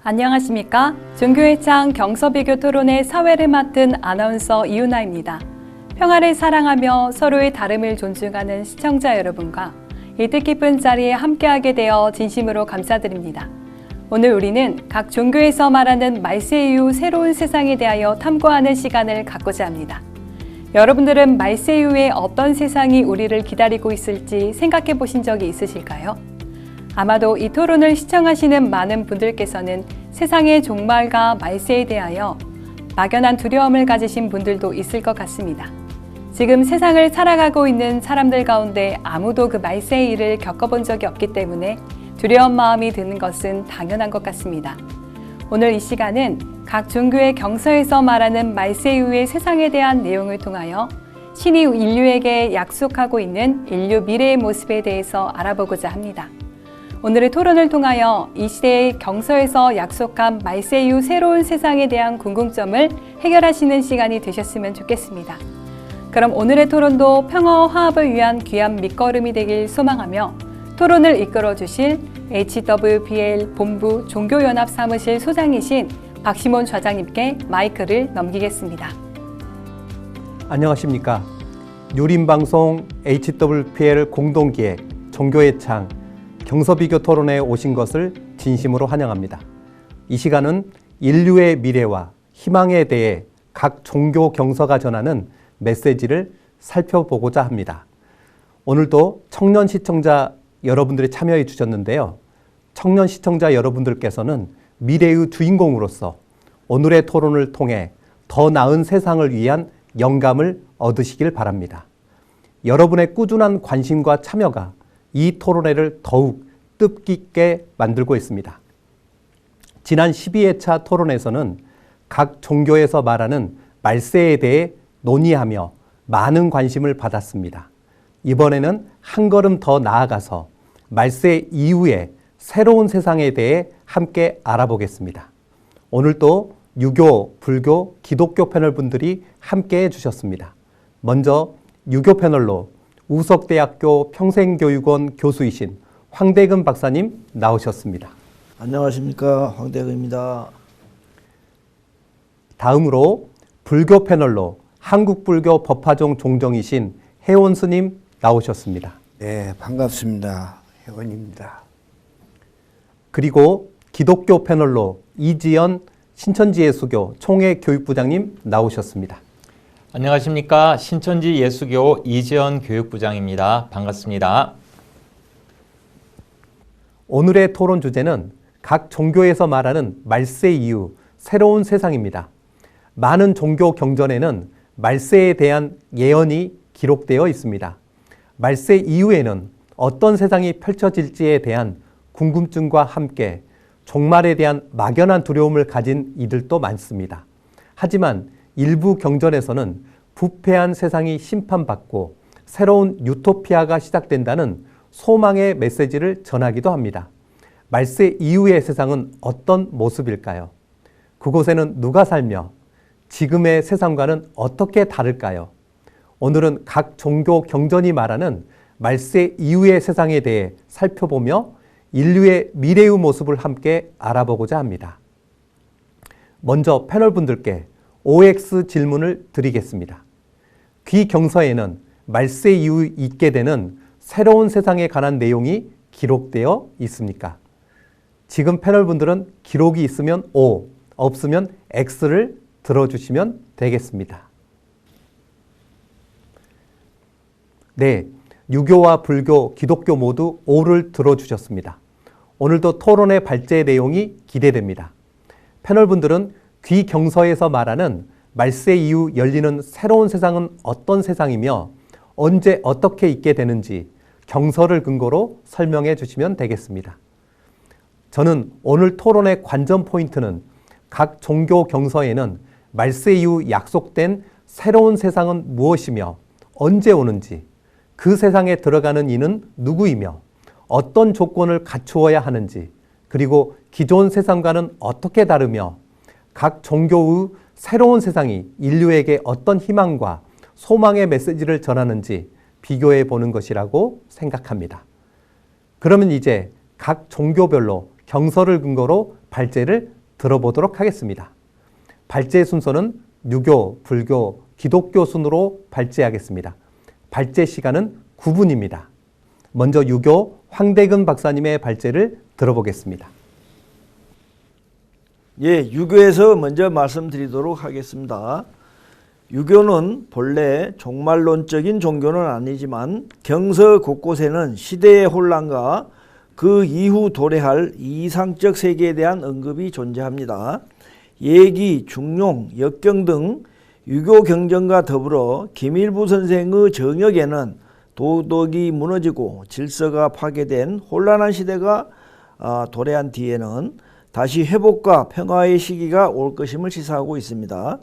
안녕하십니까? 종교의 창 경서비교 토론의 사회를 맡은 아나운서 이윤아입니다. 평화를 사랑하며 서로의 다름을 존중하는 시청자 여러분과 이 뜻깊은 자리에 함께하게 되어 진심으로 감사드립니다. 오늘 우리는 각 종교에서 말하는 말세 이후 새로운 세상에 대하여 탐구하는 시간을 갖고자 합니다. 여러분들은 말세 이후에 어떤 세상이 우리를 기다리고 있을지 생각해 보신 적이 있으실까요? 아마도 이 토론을 시청하시는 많은 분들께서는 세상의 종말과 말세에 대하여 막연한 두려움을 가지신 분들도 있을 것 같습니다. 지금 세상을 살아가고 있는 사람들 가운데 아무도 그 말세의 일을 겪어본 적이 없기 때문에 두려운 마음이 드는 것은 당연한 것 같습니다. 오늘 이 시간은 각 종교의 경서에서 말하는 말세 이후의 세상에 대한 내용을 통하여 신이 인류에게 약속하고 있는 인류 미래의 모습에 대해서 알아보고자 합니다. 오늘의 토론을 통하여 이 시대의 경서에서 약속한 말세 이후 새로운 세상에 대한 궁금점을 해결하시는 시간이 되셨으면 좋겠습니다. 그럼 오늘의 토론도 평화와 화합을 위한 귀한 밑거름이 되길 소망하며 토론을 이끌어 주실 HWPL 본부 종교연합 사무실 소장이신 박시몬 좌장님께 마이크를 넘기겠습니다. 안녕하십니까? 유림방송 HWPL 공동기획 종교의 창 경서비교 토론에 오신 것을 진심으로 환영합니다. 이 시간은 인류의 미래와 희망에 대해 각 종교 경서가 전하는 메시지를 살펴보고자 합니다. 오늘도 청년 시청자 여러분들이 참여해 주셨는데요. 청년 시청자 여러분들께서는 미래의 주인공으로서 오늘의 토론을 통해 더 나은 세상을 위한 영감을 얻으시길 바랍니다. 여러분의 꾸준한 관심과 참여가 이 토론회를 더욱 뜻깊게 만들고 있습니다. 지난 12회차 토론에서는 각 종교에서 말하는 말세에 대해 논의하며 많은 관심을 받았습니다. 이번에는 한 걸음 더 나아가서 말세 이후의 새로운 세상에 대해 함께 알아보겠습니다. 오늘도 유교, 불교, 기독교 패널 분들이 함께 해주셨습니다. 먼저 유교 패널로 우석대학교 평생교육원 교수이신 황대근 박사님 나오셨습니다. 안녕하십니까, 황대근입니다. 다음으로 불교 패널로 한국불교 법화종 종정이신 혜원 스님 나오셨습니다. 네, 반갑습니다. 혜원입니다. 그리고 기독교 패널로 이지연 신천지예수교 총회교육부장님 나오셨습니다. 안녕하십니까. 신천지 예수교 이지연 교육부장입니다. 반갑습니다. 오늘의 토론 주제는 각 종교에서 말하는 말세 이후 새로운 세상입니다. 많은 종교 경전에는 말세에 대한 예언이 기록되어 있습니다. 말세 이후에는 어떤 세상이 펼쳐질지에 대한 궁금증과 함께 종말에 대한 막연한 두려움을 가진 이들도 많습니다. 하지만 일부 경전에서는 부패한 세상이 심판받고 새로운 유토피아가 시작된다는 소망의 메시지를 전하기도 합니다. 말세 이후의 세상은 어떤 모습일까요? 그곳에는 누가 살며 지금의 세상과는 어떻게 다를까요? 오늘은 각 종교 경전이 말하는 말세 이후의 세상에 대해 살펴보며 인류의 미래의 모습을 함께 알아보고자 합니다. 먼저 패널분들께 OX 질문을 드리겠습니다. 귀 경서에는 말세 이후 있게 되는 새로운 세상에 관한 내용이 기록되어 있습니까? 지금 패널분들은 기록이 있으면 O, 없으면 X를 들어주시면 되겠습니다. 네, 유교와 불교, 기독교 모두 O를 들어주셨습니다. 오늘도 토론의 발제 내용이 기대됩니다. 패널분들은 귀 경서에서 말하는 말세 이후 열리는 새로운 세상은 어떤 세상이며 언제 어떻게 있게 되는지 경서를 근거로 설명해 주시면 되겠습니다. 저는 오늘 토론의 관전 포인트는 각 종교 경서에는 말세 이후 약속된 새로운 세상은 무엇이며 언제 오는지, 그 세상에 들어가는 이는 누구이며 어떤 조건을 갖추어야 하는지, 그리고 기존 세상과는 어떻게 다르며 각 종교의 새로운 세상이 인류에게 어떤 희망과 소망의 메시지를 전하는지 비교해 보는 것이라고 생각합니다. 그러면 이제 각 종교별로 경서를 근거로 발제를 들어보도록 하겠습니다. 발제 순서는 유교, 불교, 기독교 순으로 발제하겠습니다. 발제 시간은 9분입니다. 먼저 유교 황대근 박사님의 발제를 들어보겠습니다. 예, 유교에서 먼저 말씀드리도록 하겠습니다. 유교는 본래 종말론적인 종교는 아니지만 경서 곳곳에는 시대의 혼란과 그 이후 도래할 이상적 세계에 대한 언급이 존재합니다. 예기, 중용, 역경 등 유교 경전과 더불어 김일부 선생의 정역에는 도덕이 무너지고 질서가 파괴된 혼란한 시대가 도래한 뒤에는 다시 회복과 평화의 시기가 올 것임을 시사하고 있습니다.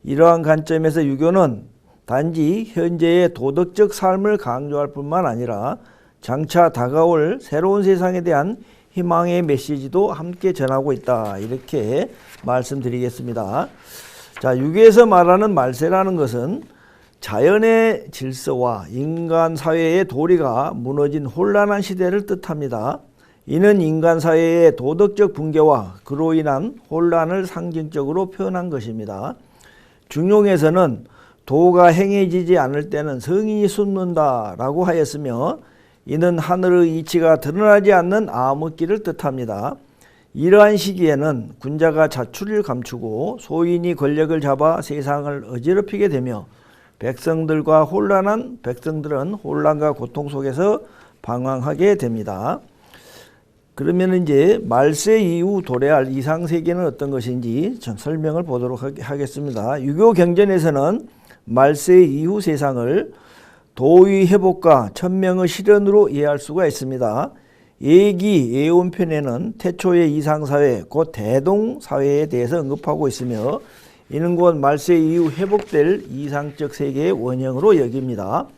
이러한 관점에서 유교는 단지 현재의 도덕적 삶을 강조할 뿐만 아니라 장차 다가올 새로운 세상에 대한 희망의 메시지도 함께 전하고 있다. 이렇게 말씀드리겠습니다. 자, 유교에서 말하는 말세라는 것은 자연의 질서와 인간 사회의 도리가 무너진 혼란한 시대를 뜻합니다. 이는 인간 사회의 도덕적 붕괴와 그로 인한 혼란을 상징적으로 표현한 것입니다. 중용에서는 도가 행해지지 않을 때는 성인이 숨는다라고 하였으며 이는 하늘의 이치가 드러나지 않는 암흑기를 뜻합니다. 이러한 시기에는 군자가 자출을 감추고 소인이 권력을 잡아 세상을 어지럽히게 되며 백성들은 혼란과 고통 속에서 방황하게 됩니다. 그러면 이제 말세 이후 도래할 이상 세계는 어떤 것인지 좀 설명을 보도록 하겠습니다. 유교 경전에서는 말세 이후 세상을 도의 회복과 천명의 실현으로 이해할 수가 있습니다. 예기, 예언편에는 태초의 이상사회, 곧 대동사회에 대해서 언급하고 있으며 이는 곧 말세 이후 회복될 이상적 세계의 원형으로 여깁니다.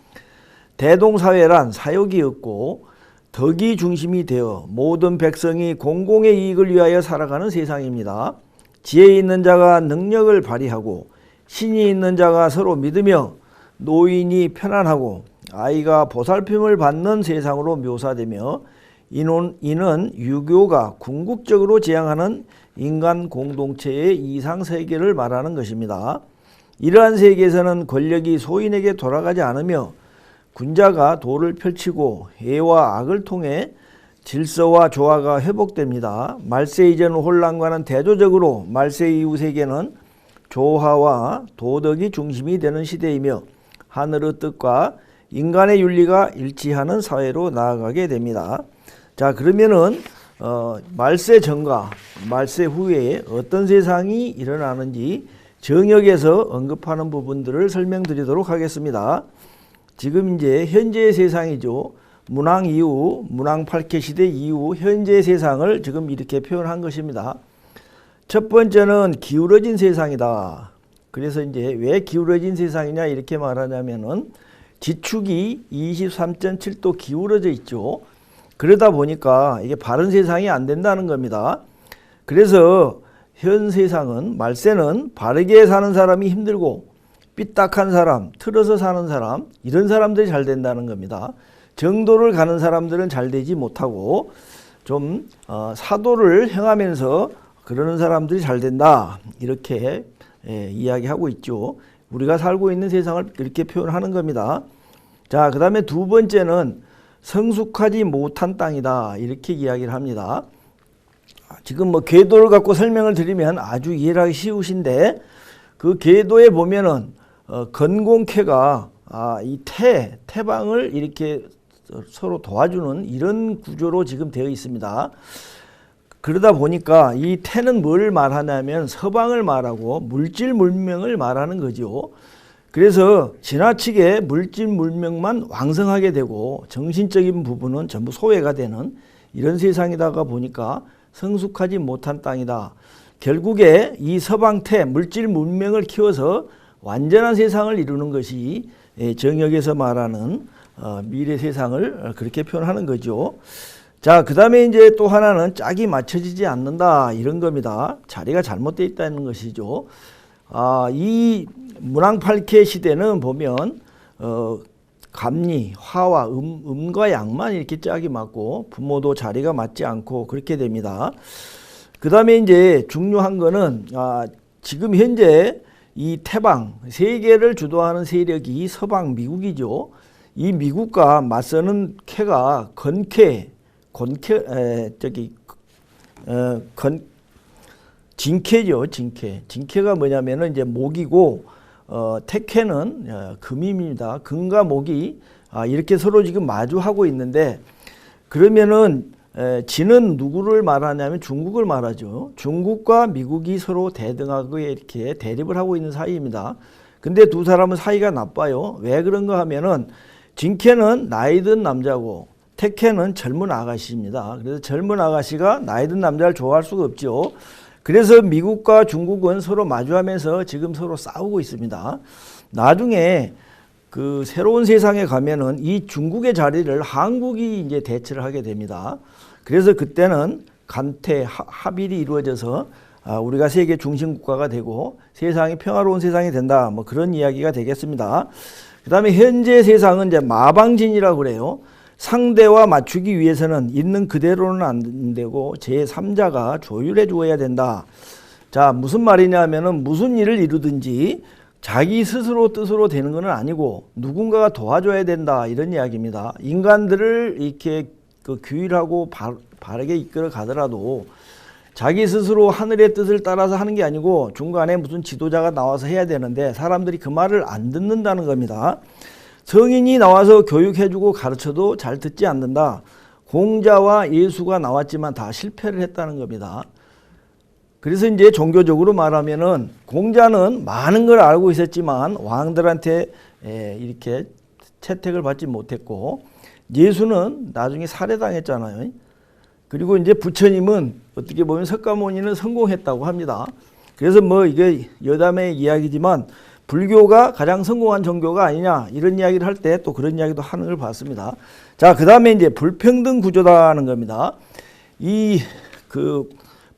대동사회란 사욕이 없고 덕이 중심이 되어 모든 백성이 공공의 이익을 위하여 살아가는 세상입니다. 지혜 있는 자가 능력을 발휘하고 신이 있는 자가 서로 믿으며 노인이 편안하고 아이가 보살핌을 받는 세상으로 묘사되며 이는 유교가 궁극적으로 지향하는 인간 공동체의 이상 세계를 말하는 것입니다. 이러한 세계에서는 권력이 소인에게 돌아가지 않으며 군자가 도를 펼치고 해와 악을 통해 질서와 조화가 회복됩니다. 말세 이전 혼란과는 대조적으로 말세 이후 세계는 조화와 도덕이 중심이 되는 시대이며 하늘의 뜻과 인간의 윤리가 일치하는 사회로 나아가게 됩니다. 자, 그러면은 말세 전과 말세 후에 어떤 세상이 일어나는지 정역에서 언급하는 부분들을 설명드리도록 하겠습니다. 지금 이제 현재의 세상이죠. 문왕 이후, 문왕 8개 시대 이후 현재의 세상을 지금 이렇게 표현한 것입니다. 첫 번째는 기울어진 세상이다. 그래서 이제 왜 기울어진 세상이냐 이렇게 말하냐면은 지축이 23.7도 기울어져 있죠. 그러다 보니까 이게 바른 세상이 안 된다는 겁니다. 그래서 현 세상은 말세는 바르게 사는 사람이 힘들고 삐딱한 사람, 틀어서 사는 사람 이런 사람들이 잘 된다는 겁니다. 정도를 가는 사람들은 잘 되지 못하고 좀 사도를 행하면서 그러는 사람들이 잘 된다 이렇게 이야기하고 있죠. 우리가 살고 있는 세상을 이렇게 표현하는 겁니다. 자, 그 다음에 두 번째는 성숙하지 못한 땅이다 이렇게 이야기를 합니다. 지금 뭐 궤도를 갖고 설명을 드리면 아주 이해하기 쉬우신데 그 궤도에 보면은 건공캐가 이 태방을 이렇게 서로 도와주는 이런 구조로 지금 되어 있습니다. 그러다 보니까 이 태는 뭘 말하냐면 서방을 말하고 물질 문명을 말하는 거죠. 그래서 지나치게 물질 문명만 왕성하게 되고 정신적인 부분은 전부 소외가 되는 이런 세상이다가 보니까 성숙하지 못한 땅이다. 결국에 이 서방태 물질 문명을 키워서 완전한 세상을 이루는 것이 정역에서 말하는 미래 세상을 그렇게 표현하는 거죠. 자, 그 다음에 이제 또 하나는 짝이 맞춰지지 않는다 이런 겁니다. 자리가 잘못되어 있다는 것이죠. 이 문왕팔캐 시대는 보면 감리, 화와 음과 양만 이렇게 짝이 맞고 부모도 자리가 맞지 않고 그렇게 됩니다. 그 다음에 이제 중요한 거는 지금 현재 이 태방 세계를 주도하는 세력이 서방 미국이죠. 이 미국과 맞서는 캐가 진캐죠. 진캐가 뭐냐면은 이제 목이고 태캐는 금입니다. 금과 목이 이렇게 서로 지금 마주하고 있는데, 그러면은 진은 누구를 말하냐면 중국을 말하죠. 중국과 미국이 서로 대등하게 이렇게 대립을 하고 있는 사이입니다. 근데 두 사람은 사이가 나빠요. 왜 그런가 하면은 진캐는 나이 든 남자고 태캐는 젊은 아가씨입니다. 그래서 젊은 아가씨가 나이 든 남자를 좋아할 수가 없죠. 그래서 미국과 중국은 서로 마주하면서 지금 서로 싸우고 있습니다. 나중에 그 새로운 세상에 가면은 이 중국의 자리를 한국이 이제 대체를 하게 됩니다. 그래서 그때는 간태 합일이 이루어져서 우리가 세계 중심 국가가 되고 세상이 평화로운 세상이 된다. 뭐 그런 이야기가 되겠습니다. 그다음에 현재 세상은 이제 마방진이라고 그래요. 상대와 맞추기 위해서는 있는 그대로는 안 되고 제3자가 조율해 주어야 된다. 자, 무슨 말이냐면은 무슨 일을 이루든지 자기 스스로 뜻으로 되는 건 아니고 누군가가 도와줘야 된다, 이런 이야기입니다. 인간들을 이렇게 규율하고 바르게 이끌어 가더라도 자기 스스로 하늘의 뜻을 따라서 하는 게 아니고 중간에 무슨 지도자가 나와서 해야 되는데 사람들이 그 말을 안 듣는다는 겁니다. 성인이 나와서 교육해주고 가르쳐도 잘 듣지 않는다. 공자와 예수가 나왔지만 다 실패를 했다는 겁니다. 그래서 이제 종교적으로 말하면은 공자는 많은 걸 알고 있었지만 왕들한테 이렇게 채택을 받지 못했고, 예수는 나중에 살해당했잖아요. 그리고 이제 부처님은 어떻게 보면 석가모니는 성공했다고 합니다. 그래서 뭐 이게 여담의 이야기지만 불교가 가장 성공한 종교가 아니냐, 이런 이야기를 할 때 또 그런 이야기도 하는 걸 봤습니다. 자, 그 다음에 이제 불평등 구조다는 겁니다. 이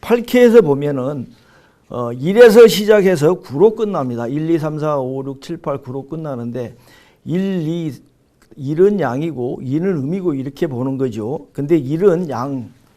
8캐에서 보면은 1에서 시작해서 9로 끝납니다. 1, 2, 3, 4, 5, 6, 7, 8, 9로 끝나는데 1은 양이고 2는 음이고 이렇게 보는 거죠. 근데 1은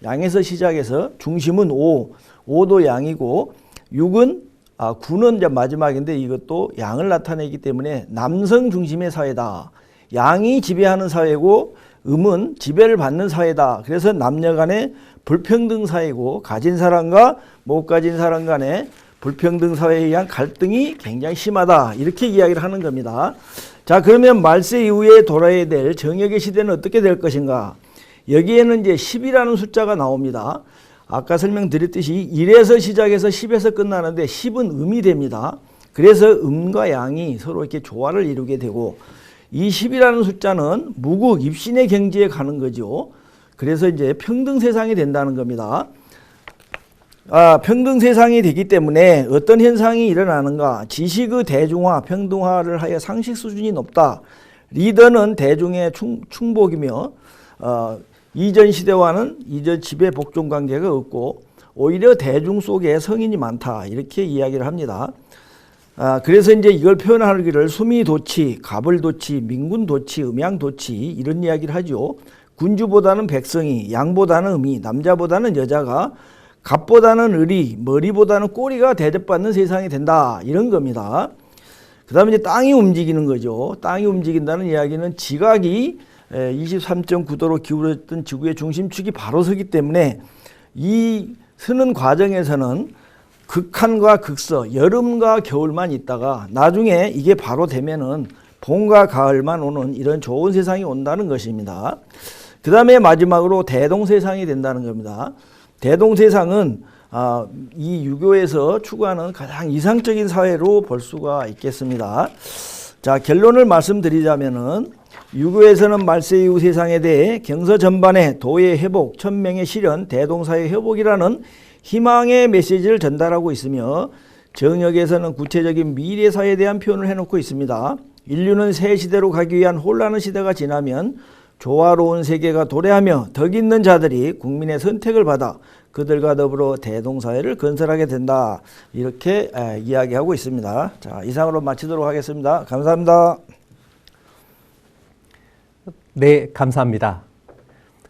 양에서 시작해서 중심은 5도 양이고 9는 이제 마지막인데 이것도 양을 나타내기 때문에 남성 중심의 사회다. 양이 지배하는 사회고 음은 지배를 받는 사회다. 그래서 남녀 간의 불평등 사회고 가진 사람과 못 가진 사람 간의 불평등 사회에 의한 갈등이 굉장히 심하다. 이렇게 이야기를 하는 겁니다. 자, 그러면 말세 이후에 돌아야 될 정역의 시대는 어떻게 될 것인가? 여기에는 이제 10이라는 숫자가 나옵니다. 아까 설명드렸듯이 1에서 시작해서 10에서 끝나는데 10은 음이 됩니다. 그래서 음과 양이 서로 이렇게 조화를 이루게 되고, 이 10이라는 숫자는 무국, 입신의 경지에 가는 거죠. 그래서 이제 평등 세상이 된다는 겁니다. 평등 세상이 되기 때문에 어떤 현상이 일어나는가? 지식의 대중화, 평등화를 하여 상식 수준이 높다. 리더는 대중의 충복이며 이전 시대와는 이전 지배 복종 관계가 없고 오히려 대중 속에 성인이 많다. 이렇게 이야기를 합니다. 그래서 이제 이걸 표현하기를 수미도치, 가벌도치, 민군도치, 음양도치 이런 이야기를 하죠. 군주보다는 백성이, 양보다는 음이, 남자보다는 여자가, 갑보다는 을이, 머리보다는 꼬리가 대접받는 세상이 된다. 이런 겁니다. 그 다음에 이제 땅이 움직이는 거죠. 땅이 움직인다는 이야기는 지각이 23.9도로 기울었던 지구의 중심축이 바로 서기 때문에 이 서는 과정에서는 극한과 극서, 여름과 겨울만 있다가 나중에 이게 바로 되면은 봄과 가을만 오는 이런 좋은 세상이 온다는 것입니다. 그 다음에 마지막으로 대동세상이 된다는 겁니다. 대동세상은 이 유교에서 추구하는 가장 이상적인 사회로 볼 수가 있겠습니다. 자, 결론을 말씀드리자면은 유교에서는 말세 이후 세상에 대해 경서 전반에 도의 회복, 천명의 실현, 대동사의 회복이라는 희망의 메시지를 전달하고 있으며, 정역에서는 구체적인 미래사에 대한 표현을 해놓고 있습니다. 인류는 새 시대로 가기 위한 혼란의 시대가 지나면 조화로운 세계가 도래하며 덕 있는 자들이 국민의 선택을 받아 그들과 더불어 대동사회를 건설하게 된다. 이렇게 이야기하고 있습니다. 자, 이상으로 마치도록 하겠습니다. 감사합니다. 네, 감사합니다.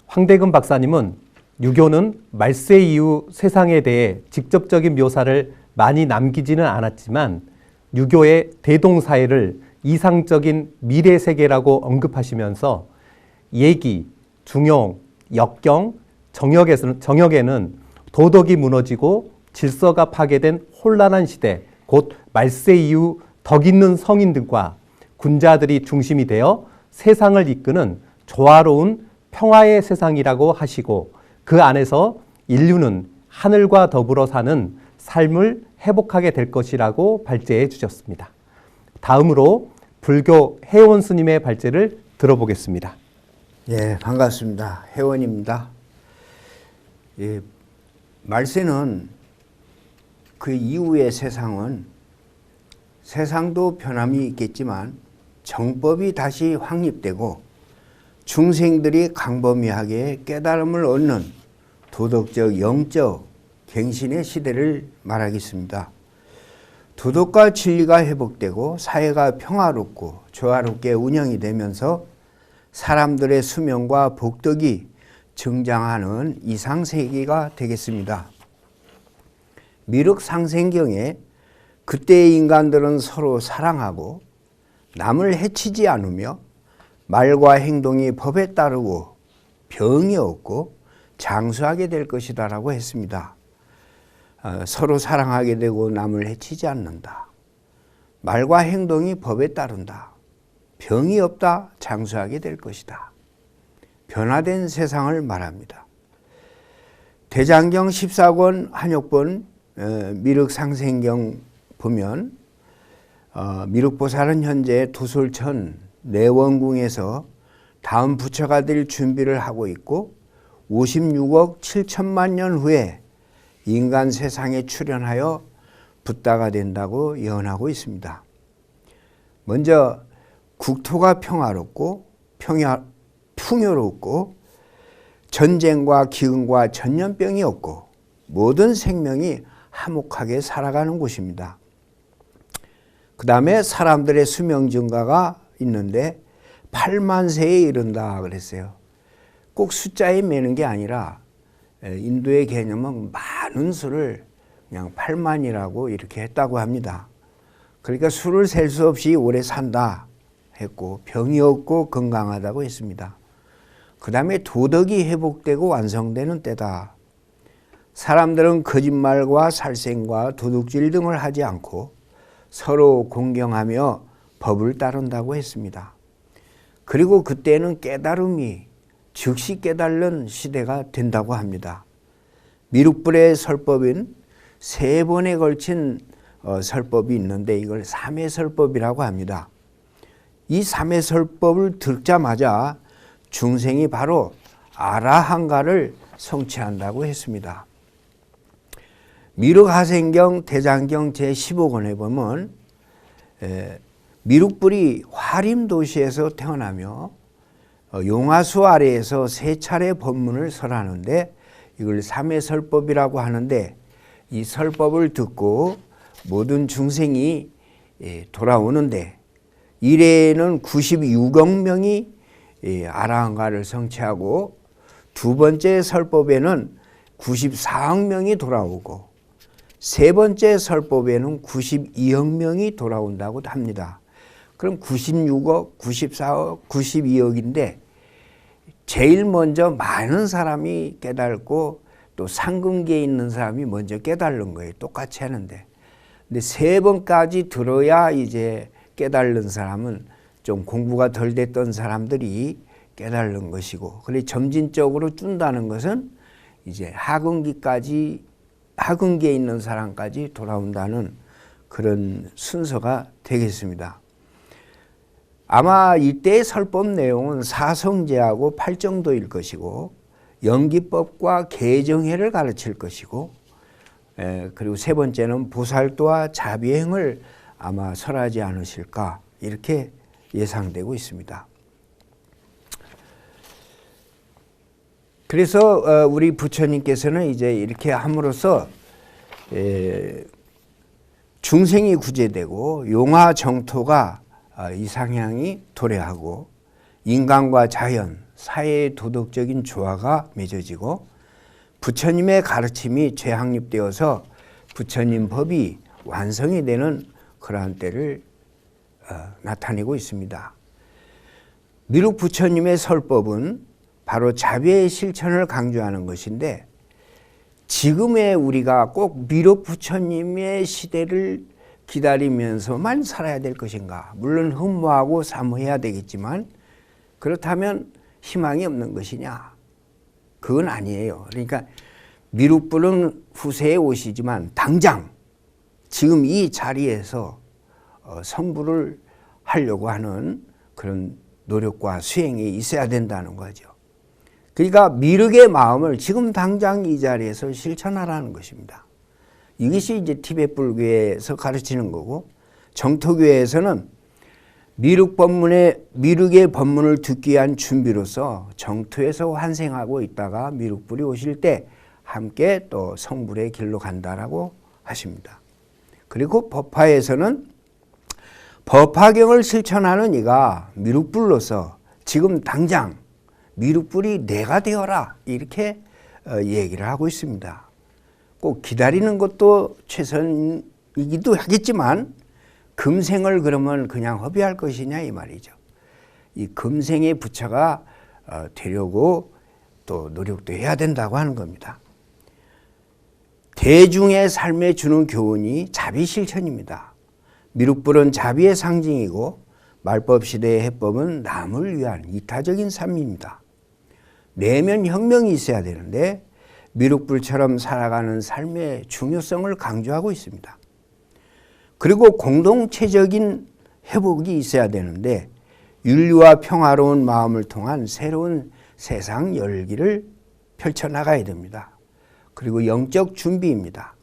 황대근 박사님은 유교는 말세 이후 세상에 대해 직접적인 묘사를 많이 남기지는 않았지만 유교의 대동사회를 이상적인 미래 세계라고 언급하시면서 예기, 중용, 역경, 정역에는 도덕이 무너지고 질서가 파괴된 혼란한 시대, 곧 말세 이후 덕 있는 성인들과 군자들이 중심이 되어 세상을 이끄는 조화로운 평화의 세상이라고 하시고 그 안에서 인류는 하늘과 더불어 사는 삶을 회복하게 될 것이라고 발제해 주셨습니다. 다음으로 불교 혜원 스님의 발제를 들어보겠습니다. 예, 반갑습니다. 혜원입니다. 예, 말세는 그 이후의 세상도 변함이 있겠지만 정법이 다시 확립되고 중생들이 광범위하게 깨달음을 얻는 도덕적, 영적 갱신의 시대를 말하겠습니다. 도덕과 진리가 회복되고 사회가 평화롭고 조화롭게 운영이 되면서 사람들의 수명과 복덕이 증장하는 이상세계가 되겠습니다. 미륵상생경에 그때의 인간들은 서로 사랑하고 남을 해치지 않으며 말과 행동이 법에 따르고 병이 없고 장수하게 될 것이다 라고 했습니다. 서로 사랑하게 되고 남을 해치지 않는다. 말과 행동이 법에 따른다. 병이 없다. 장수하게 될 것이다. 변화된 세상을 말합니다. 대장경 14권 한역본 미륵상생경 보면 미륵보살은 현재 두솔천 내원궁에서 다음 부처가 될 준비를 하고 있고 56억 7천만 년 후에 인간 세상에 출현하여 붓다가 된다고 예언하고 있습니다. 먼저 국토가 평화롭고 풍요롭고 전쟁과 기근과 전염병이 없고 모든 생명이 화목하게 살아가는 곳입니다. 그 다음에 사람들의 수명 증가가 있는데 8만 세에 이른다 그랬어요. 꼭 숫자에 매는 게 아니라 인도의 개념은 많은 수를 그냥 8만이라고 이렇게 했다고 합니다. 그러니까 수를 셀 수 없이 오래 산다 했고 병이 없고 건강하다고 했습니다. 그 다음에 도덕이 회복되고 완성되는 때다. 사람들은 거짓말과 살생과 도둑질 등을 하지 않고 서로 공경하며 법을 따른다고 했습니다. 그리고 그때는 깨달음이 즉시 깨달는 시대가 된다고 합니다. 미륵불의 설법인 3번에 걸친 설법이 있는데 이걸 삼해설법이라고 합니다. 이 삼해설법을 듣자마자 중생이 바로 아라한가를 성취한다고 했습니다. 미륵하생경 대장경 제15권에 보면 미륵불이 화림 도시에서 태어나며 용화수 아래에서 3차례 법문을 설하는데 이걸 삼해설법이라고 하는데 이 설법을 듣고 모든 중생이 돌아오는데 이래에는 96억 명이 아라한가를 성취하고 두 번째 설법에는 94억 명이 돌아오고 세 번째 설법에는 92억 명이 돌아온다고 합니다. 그럼 96억, 94억, 92억인데 제일 먼저 많은 사람이 깨달고 또 상근계에 있는 사람이 먼저 깨달는 거예요. 똑같이 하는데. 근데 3번까지 들어야 이제 깨달는 사람은 좀 공부가 덜 됐던 사람들이 깨달는 것이고, 그래 점진적으로 준다는 것은 이제 하근계에 있는 사람까지 돌아온다는 그런 순서가 되겠습니다. 아마 이때의 설법 내용은 사성제하고 팔정도일 것이고 연기법과 개정회를 가르칠 것이고 그리고 세 번째는 보살도와 자비행을 아마 설하지 않으실까 이렇게 예상되고 있습니다. 그래서 우리 부처님께서는 이제 이렇게 함으로써 중생이 구제되고 용화 정토가 이상향이 도래하고 인간과 자연, 사회의 도덕적인 조화가 맺어지고 부처님의 가르침이 재확립되어서 부처님 법이 완성이 되는 그러한 때를 나타내고 있습니다. 미륵 부처님의 설법은 바로 자비의 실천을 강조하는 것인데, 지금의 우리가 꼭 미륵 부처님의 시대를 기다리면서만 살아야 될 것인가? 물론 흠모하고 사모해야 되겠지만 그렇다면 희망이 없는 것이냐? 그건 아니에요. 그러니까 미륵불은 후세에 오시지만 당장 지금 이 자리에서 성불을 하려고 하는 그런 노력과 수행이 있어야 된다는 거죠. 그러니까 미륵의 마음을 지금 당장 이 자리에서 실천하라는 것입니다. 이것이 이제 티베트 불교에서 가르치는 거고, 정토교에서는 미륵의 법문을 듣기 위한 준비로서 정토에서 환생하고 있다가 미륵불이 오실 때 함께 또 성불의 길로 간다라고 하십니다. 그리고 법화에서는 법화경을 실천하는 이가 미륵불로서 지금 당장 미륵불이 내가 되어라, 이렇게 얘기를 하고 있습니다. 꼭 기다리는 것도 최선이기도 하겠지만 금생을 그러면 그냥 허비할 것이냐 이 말이죠. 이 금생의 부처가 되려고 또 노력도 해야 된다고 하는 겁니다. 대중의 삶에 주는 교훈이 자비 실천입니다. 미륵불은 자비의 상징이고 말법시대의 해법은 남을 위한 이타적인 삶입니다. 내면 혁명이 있어야 되는데 미륵불처럼 살아가는 삶의 중요성을 강조하고 있습니다. 그리고 공동체적인 회복이 있어야 되는데 윤리와 평화로운 마음을 통한 새로운 세상 열기를 펼쳐나가야 됩니다. 그리고 영적 준비입니다.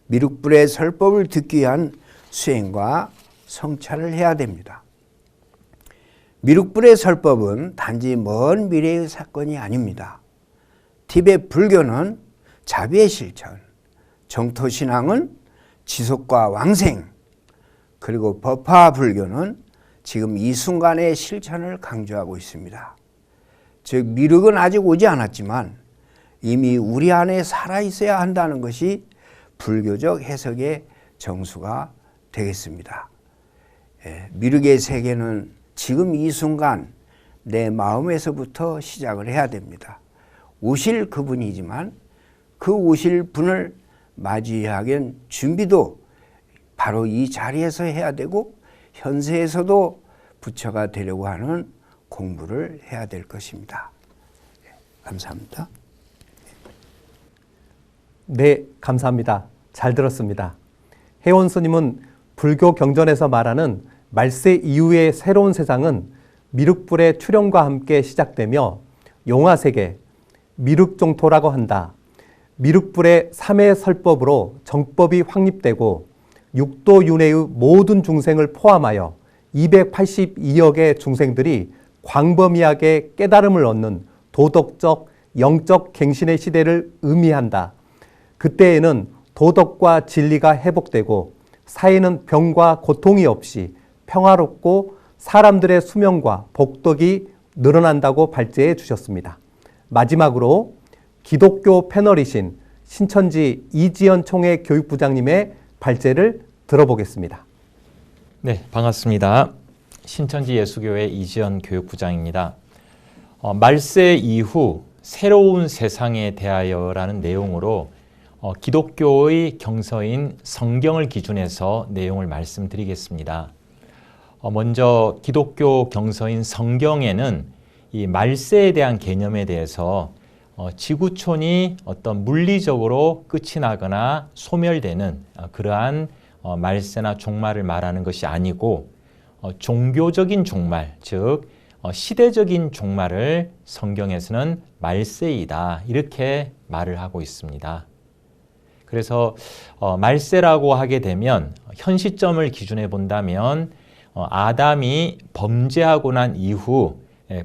미륵불의 설법을 듣기 위한 수행과 성찰을 해야 됩니다. 미륵불의 설법은 단지 먼 미래의 사건이 아닙니다. 티베트 불교는 자비의 실천, 정토신앙은 지속과 왕생, 그리고 법화 불교는 지금 이 순간의 실천을 강조하고 있습니다. 즉 미륵은 아직 오지 않았지만 이미 우리 안에 살아있어야 한다는 것이 불교적 해석의 정수가 되겠습니다. 미륵의 세계는 지금 이 순간 내 마음에서부터 시작을 해야 됩니다. 오실 그분이지만 그 오실 분을 맞이하기엔 준비도 바로 이 자리에서 해야 되고 현세에서도 부처가 되려고 하는 공부를 해야 될 것입니다. 감사합니다. 네, 감사합니다. 잘 들었습니다. 혜원 스님은 불교 경전에서 말하는 말세 이후의 새로운 세상은 미륵불의 출현과 함께 시작되며 용화세계, 미륵종토라고 한다. 미륵불의 3회 설법으로 정법이 확립되고 육도윤회의 모든 중생을 포함하여 282억의 중생들이 광범위하게 깨달음을 얻는 도덕적, 영적 갱신의 시대를 의미한다. 그때에는 도덕과 진리가 회복되고 사회는 병과 고통이 없이 평화롭고 사람들의 수명과 복덕이 늘어난다고 발제해 주셨습니다. 마지막으로 기독교 패널이신 신천지 이지연 총회 교육부장님의 발제를 들어보겠습니다. 네, 반갑습니다. 신천지 예수교회 이지연 교육부장입니다. 말세 이후 새로운 세상에 대하여라는 내용으로 기독교의 경서인 성경을 기준해서 내용을 말씀드리겠습니다. 먼저 기독교 경서인 성경에는 이 말세에 대한 개념에 대해서 지구촌이 어떤 물리적으로 끝이 나거나 소멸되는 그러한 말세나 종말을 말하는 것이 아니고 종교적인 종말, 즉 시대적인 종말을 성경에서는 말세이다 이렇게 말을 하고 있습니다. 그래서 말세라고 하게 되면 현 시점을 기준해 본다면 아담이 범죄하고 난 이후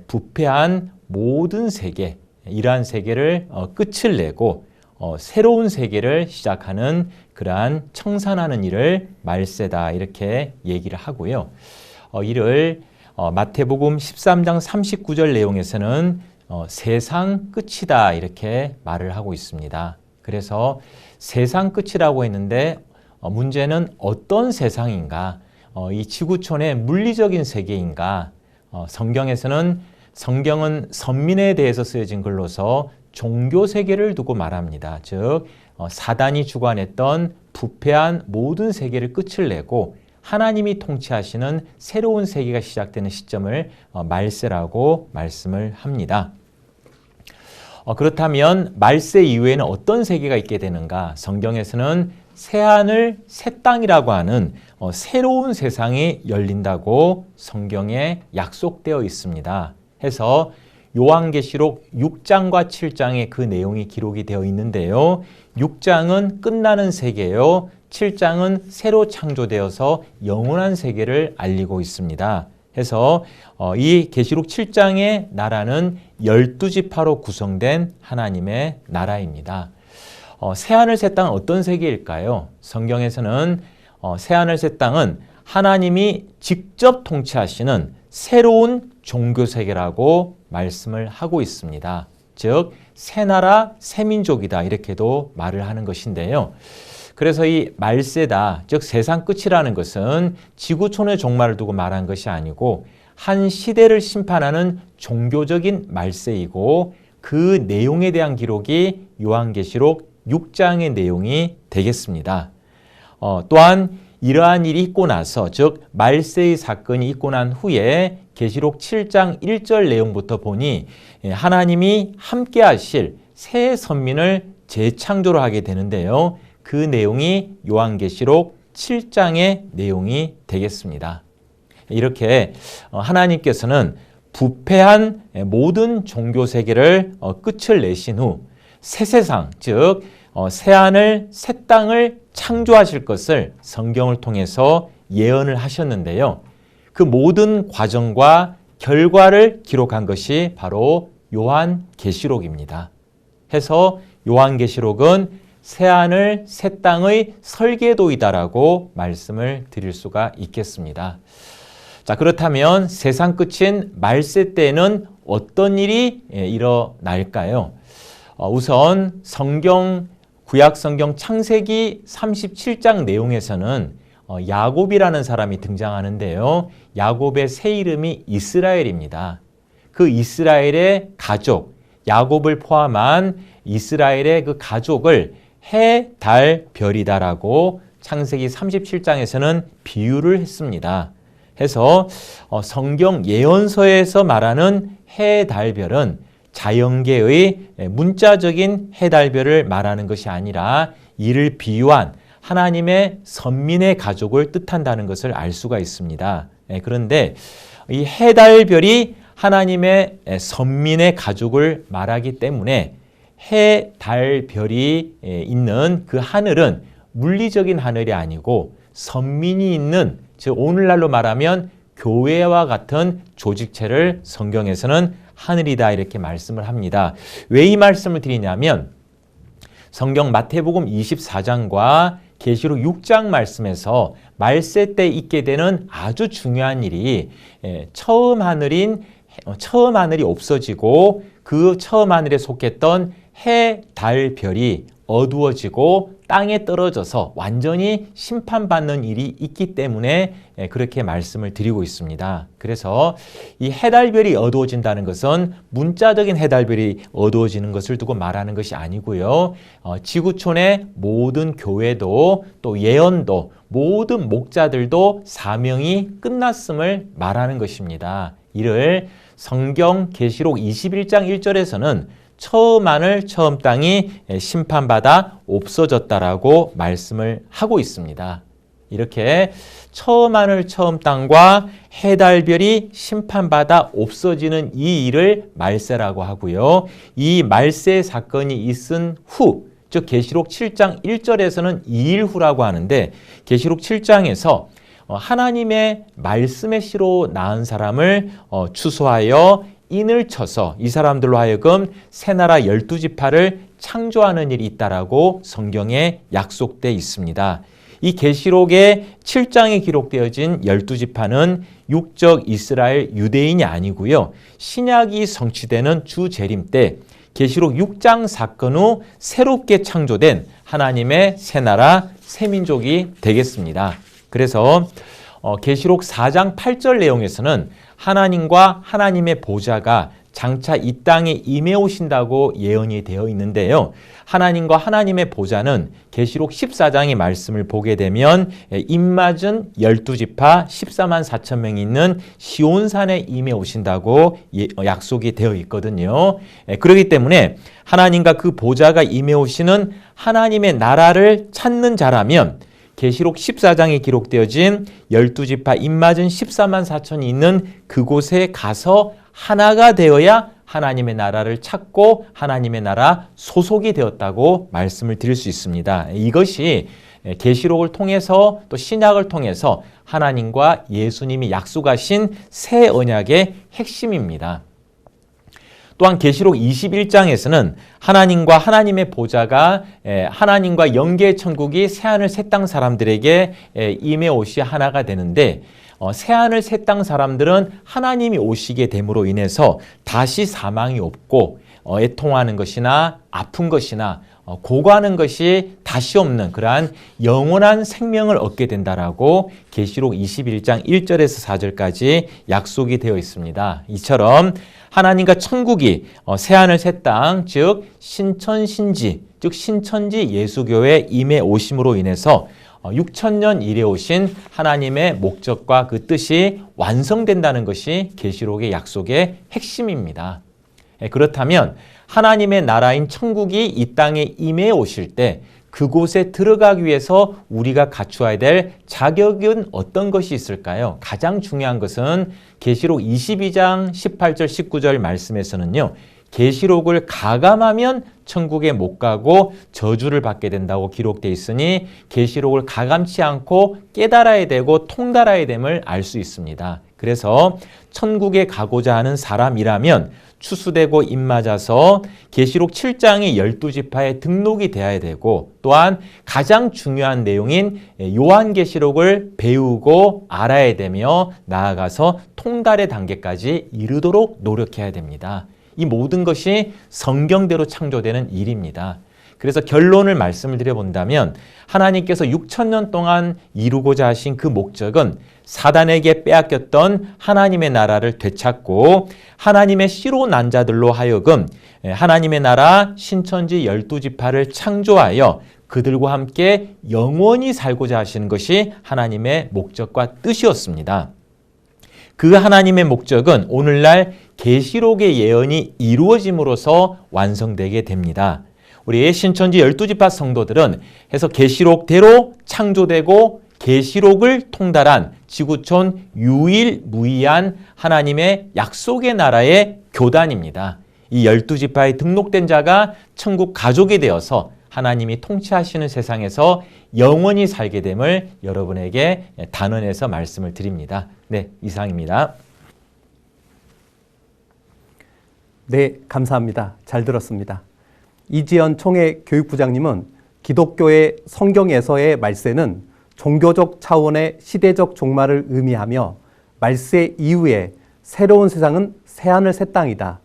부패한 모든 세계, 이러한 세계를 끝을 내고 새로운 세계를 시작하는 그러한 청산하는 일을 말세다 이렇게 얘기를 하고요. 이를 마태복음 13장 39절 내용에서는 세상 끝이다 이렇게 말을 하고 있습니다. 그래서 세상 끝이라고 했는데 문제는 어떤 세상인가? 이 지구촌의 물리적인 세계인가? 성경은 선민에 대해서 쓰여진 글로서 종교 세계를 두고 말합니다. 즉 사단이 주관했던 부패한 모든 세계를 끝을 내고 하나님이 통치하시는 새로운 세계가 시작되는 시점을 말세라고 말씀을 합니다. 그렇다면 말세 이후에는 어떤 세계가 있게 되는가? 성경에서는 새하늘 새 땅이라고 하는 새로운 세상이 열린다고 성경에 약속되어 있습니다. 해서 요한계시록 6장과 7장에 그 내용이 기록이 되어 있는데요. 6장은 끝나는 세계요. 7장은 새로 창조되어서 영원한 세계를 알리고 있습니다. 해서 이 계시록 7장의 나라는 12지파로 구성된 하나님의 나라입니다. 새하늘 새 땅은 어떤 세계일까요? 성경에서는 새하늘 새 땅은 하나님이 직접 통치하시는 새로운 종교 세계라고 말씀을 하고 있습니다. 즉 새나라 새민족이다 이렇게도 말을 하는 것인데요. 그래서 이 말세다, 즉 세상 끝이라는 것은 지구촌의 종말을 두고 말한 것이 아니고 한 시대를 심판하는 종교적인 말세이고 그 내용에 대한 기록이 요한계시록 6장의 내용이 되겠습니다. 또한 이러한 일이 있고 나서 즉 말세의 사건이 있고 난 후에 계시록 7장 1절 내용부터 보니 하나님이 함께 하실 새 선민을 재창조를 하게 되는데요. 그 내용이 요한계시록 7장의 내용이 되겠습니다. 이렇게 하나님께서는 부패한 모든 종교 세계를 끝을 내신 후 새 세상, 즉 새하늘 새 땅을 창조하실 것을 성경을 통해서 예언을 하셨는데요. 그 모든 과정과 결과를 기록한 것이 바로 요한계시록입니다. 해서 요한계시록은 새하늘 새 땅의 설계도이다라고 말씀을 드릴 수가 있겠습니다. 자, 그렇다면 세상 끝인 말세 때에는 어떤 일이 일어날까요? 우선 구약 성경 창세기 37장 내용에서는 야곱이라는 사람이 등장하는데요. 야곱의 새 이름이 이스라엘입니다. 그 이스라엘의 가족, 야곱을 포함한 이스라엘의 그 가족을 해, 달, 별이다라고 창세기 37장에서는 비유를 했습니다. 해서 성경 예언서에서 말하는 해, 달, 별은 자연계의 문자적인 해, 달, 별을 말하는 것이 아니라 이를 비유한 하나님의 선민의 가족을 뜻한다는 것을 알 수가 있습니다. 그런데 이 해, 달, 별이 하나님의 선민의 가족을 말하기 때문에 해, 달, 별이 있는 그 하늘은 물리적인 하늘이 아니고 선민이 있는, 즉 오늘날로 말하면 교회와 같은 조직체를 성경에서는 하늘이다 이렇게 말씀을 합니다. 왜 이 말씀을 드리냐면 성경 마태복음 24장과 계시록 6장 말씀에서 말세 때 있게 되는 아주 중요한 일이 처음 하늘이 없어지고 그 처음 하늘에 속했던 해, 달, 별이 어두워지고 땅에 떨어져서 완전히 심판받는 일이 있기 때문에 그렇게 말씀을 드리고 있습니다. 그래서 이 해달별이 어두워진다는 것은 문자적인 해달별이 어두워지는 것을 두고 말하는 것이 아니고요. 지구촌의 모든 교회도 또 예언도 모든 목자들도 사명이 끝났음을 말하는 것입니다. 이를 성경 계시록 21장 1절에서는 처음 하늘 처음 땅이 심판받아 없어졌다라고 말씀을 하고 있습니다. 이렇게 처음 하늘 처음 땅과 해달별이 심판받아 없어지는 이 일을 말세라고 하고요. 이 말세 사건이 있은 후, 즉 계시록 7장 1절에서는 2일 후라고 하는데 계시록 7장에서 하나님의 말씀의 씨로 낳은 사람을 추수하여 인을 쳐서 이 사람들로 하여금 새나라 12지파를 창조하는 일이 있다라고 성경에 약속되어 있습니다. 이 계시록의 7장에 기록되어진 12지파는 육적 이스라엘 유대인이 아니고요. 신약이 성취되는 주 재림 때 계시록 6장 사건 후 새롭게 창조된 하나님의 새 나라, 새 민족이 되겠습니다. 그래서 계시록 4장 8절 내용에서는 하나님과 하나님의 보좌가 장차 이 땅에 임해 오신다고 예언이 되어 있는데요. 하나님과 하나님의 보좌는 계시록 14장의 말씀을 보게 되면 입맞은 12지파 14만 4천 명이 있는 시온산에 임해 오신다고 약속이 되어 있거든요. 그렇기 때문에 하나님과 그 보좌가 임해 오시는 하나님의 나라를 찾는 자라면 계시록 14장에 기록되어진 12지파 입맞은 14만 4천이 있는 그곳에 가서 하나가 되어야 하나님의 나라를 찾고 하나님의 나라 소속이 되었다고 말씀을 드릴 수 있습니다. 이것이 계시록을 통해서 또 신약을 통해서 하나님과 예수님이 약속하신 새 언약의 핵심입니다. 또한 계시록 21장에서는 하나님과 하나님의 보좌가 하나님과 영계의 천국이 새하늘 새 땅 사람들에게 임해 오시 하나가 되는데 새하늘 새 땅 사람들은 하나님이 오시게 됨으로 인해서 다시 사망이 없고 애통하는 것이나 아픈 것이나 고고하는 것이 다시 없는 그러한 영원한 생명을 얻게 된다라고 계시록 21장 1절에서 4절까지 약속이 되어 있습니다. 이처럼 하나님과 천국이 새하늘 새 땅, 즉 신천신지, 즉 신천지 예수교회 임해 오심으로 인해서 6천년 이래 오신 하나님의 목적과 그 뜻이 완성된다는 것이 계시록의 약속의 핵심입니다. 그렇다면 하나님의 나라인 천국이 이 땅에 임해 오실 때 그곳에 들어가기 위해서 우리가 갖추어야 될 자격은 어떤 것이 있을까요? 가장 중요한 것은 계시록 22장 18절 19절 말씀에서는요. 계시록을 가감하면 천국에 못 가고 저주를 받게 된다고 기록되어 있으니 계시록을 가감치 않고 깨달아야 되고 통달해야 됨을 알 수 있습니다. 그래서 천국에 가고자 하는 사람이라면 추수되고 입맞아서 계시록 7장의 12지파에 등록이 되어야 되고 또한 가장 중요한 내용인 요한계시록을 배우고 알아야 되며 나아가서 통달의 단계까지 이르도록 노력해야 됩니다. 이 모든 것이 성경대로 창조되는 일입니다. 그래서 결론을 말씀을 드려본다면 하나님께서 6천년 동안 이루고자 하신 그 목적은 사단에게 빼앗겼던 하나님의 나라를 되찾고 하나님의 씨로 난 자들로 하여금 하나님의 나라 신천지 12지파를 창조하여 그들과 함께 영원히 살고자 하시는 것이 하나님의 목적과 뜻이었습니다. 그 하나님의 목적은 오늘날 계시록의 예언이 이루어짐으로써 완성되게 됩니다. 우리 신천지 12지파 성도들은 해서 계시록대로 창조되고 계시록을 통달한 지구촌 유일무이한 하나님의 약속의 나라의 교단입니다. 이 12지파에 등록된 자가 천국 가족이 되어서 하나님이 통치하시는 세상에서 영원히 살게 됨을 여러분에게 단언해서 말씀을 드립니다. 네, 이상입니다. 네, 감사합니다. 잘 들었습니다. 이지연 총회 교육부장님은 기독교의 성경에서의 말세는 종교적 차원의 시대적 종말을 의미하며 말세 이후에 새로운 세상은 새하늘 새 땅이다.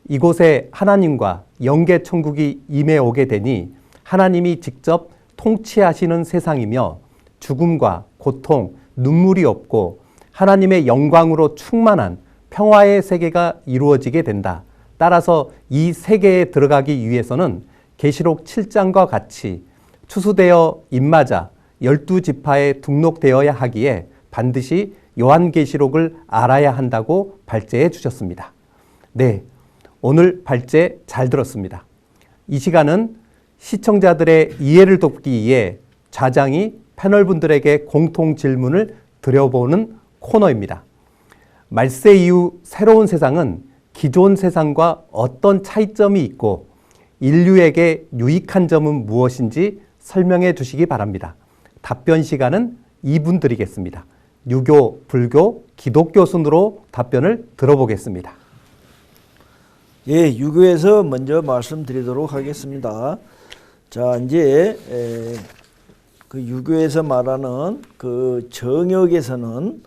이곳에 하나님과 영계 천국이 임해 오게 되니 하나님이 직접 통치하시는 세상이며 죽음과 고통, 눈물이 없고 하나님의 영광으로 충만한 평화의 세계가 이루어지게 된다. 따라서 이 세계에 들어가기 위해서는 계시록 7장과 같이 추수되어 입맞아 12지파에 등록되어야 하기에 반드시 요한계시록을 알아야 한다고 발제해 주셨습니다. 네, 오늘 발제 잘 들었습니다. 이 시간은 시청자들의 이해를 돕기 위해 좌장이 패널분들에게 공통 질문을 드려보는 코너입니다. 말세 이후 새로운 세상은 기존 세상과 어떤 차이점이 있고 인류에게 유익한 점은 무엇인지 설명해 주시기 바랍니다. 답변 시간은 2분 드리겠습니다. 유교, 불교, 기독교 순으로 답변을 들어보겠습니다. 예, 유교에서 먼저 말씀드리도록 하겠습니다. 자, 이제 그 유교에서 말하는 그 정역에서는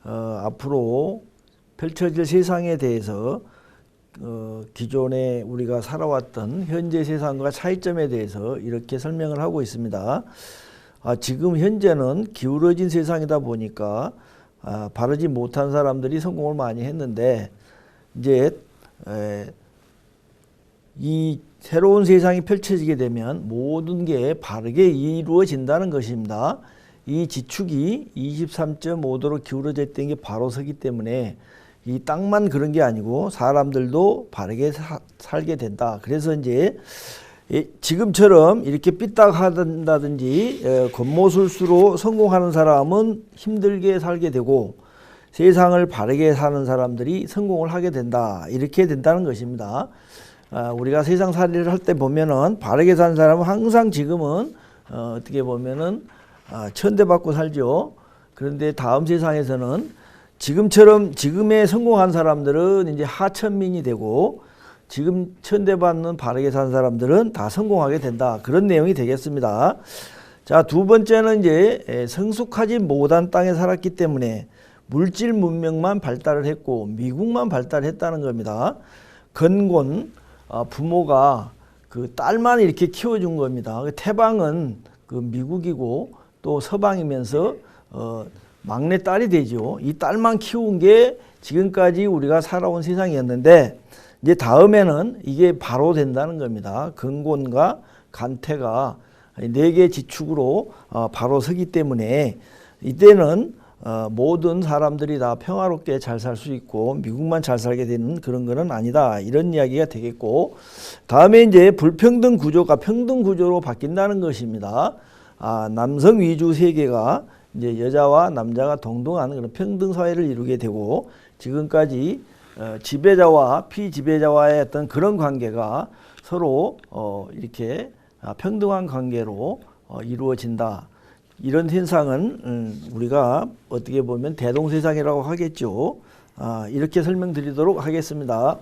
앞으로 펼쳐질 세상에 대해서 기존에 우리가 살아왔던 현재 세상과 차이점에 대해서 이렇게 설명을 하고 있습니다. 지금 현재는 기울어진 세상이다 보니까 바르지 못한 사람들이 성공을 많이 했는데 이제 이 새로운 세상이 펼쳐지게 되면 모든 게 바르게 이루어진다는 것입니다. 이 지축이 23.5도로 기울어져 있던 게 바로 서기 때문에 이 땅만 그런 게 아니고 사람들도 바르게 살게 된다. 그래서 이제 지금처럼 이렇게 삐딱하다든지 겉모술수로 성공하는 사람은 힘들게 살게 되고 세상을 바르게 사는 사람들이 성공을 하게 된다. 이렇게 된다는 것입니다. 우리가 세상살이를 할 때 보면은 바르게 사는 사람은 항상 지금은 어떻게 보면은 천대받고 살죠. 그런데 다음 세상에서는 지금처럼 지금에 성공한 사람들은 이제 하천민이 되고 지금 천대받는 바르게 산 사람들은 다 성공하게 된다. 그런 내용이 되겠습니다. 자, 두 번째는 이제 성숙하지 못한 땅에 살았기 때문에 물질 문명만 발달을 했고 미국만 발달했다는 겁니다. 건곤 부모가 그 딸만 이렇게 키워준 겁니다. 태방은 그 미국이고 또 서방이면서 막내 딸이 되죠. 이 딸만 키운 게 지금까지 우리가 살아온 세상이었는데 이제 다음에는 이게 바로 된다는 겁니다. 건곤과 간태가 4개 지축으로 바로 서기 때문에 이때는 모든 사람들이 다 평화롭게 잘 살 수 있고 미국만 잘 살게 되는 그런 거는 아니다. 이런 이야기가 되겠고 다음에 이제 불평등 구조가 평등 구조로 바뀐다는 것입니다. 남성 위주 세계가 이제 여자와 남자가 동등한 그런 평등 사회를 이루게 되고 지금까지 지배자와 피지배자와의 어떤 그런 관계가 서로 이렇게 평등한 관계로 이루어진다. 이런 현상은 우리가 어떻게 보면 대동세상이라고 하겠죠. 이렇게 설명드리도록 하겠습니다.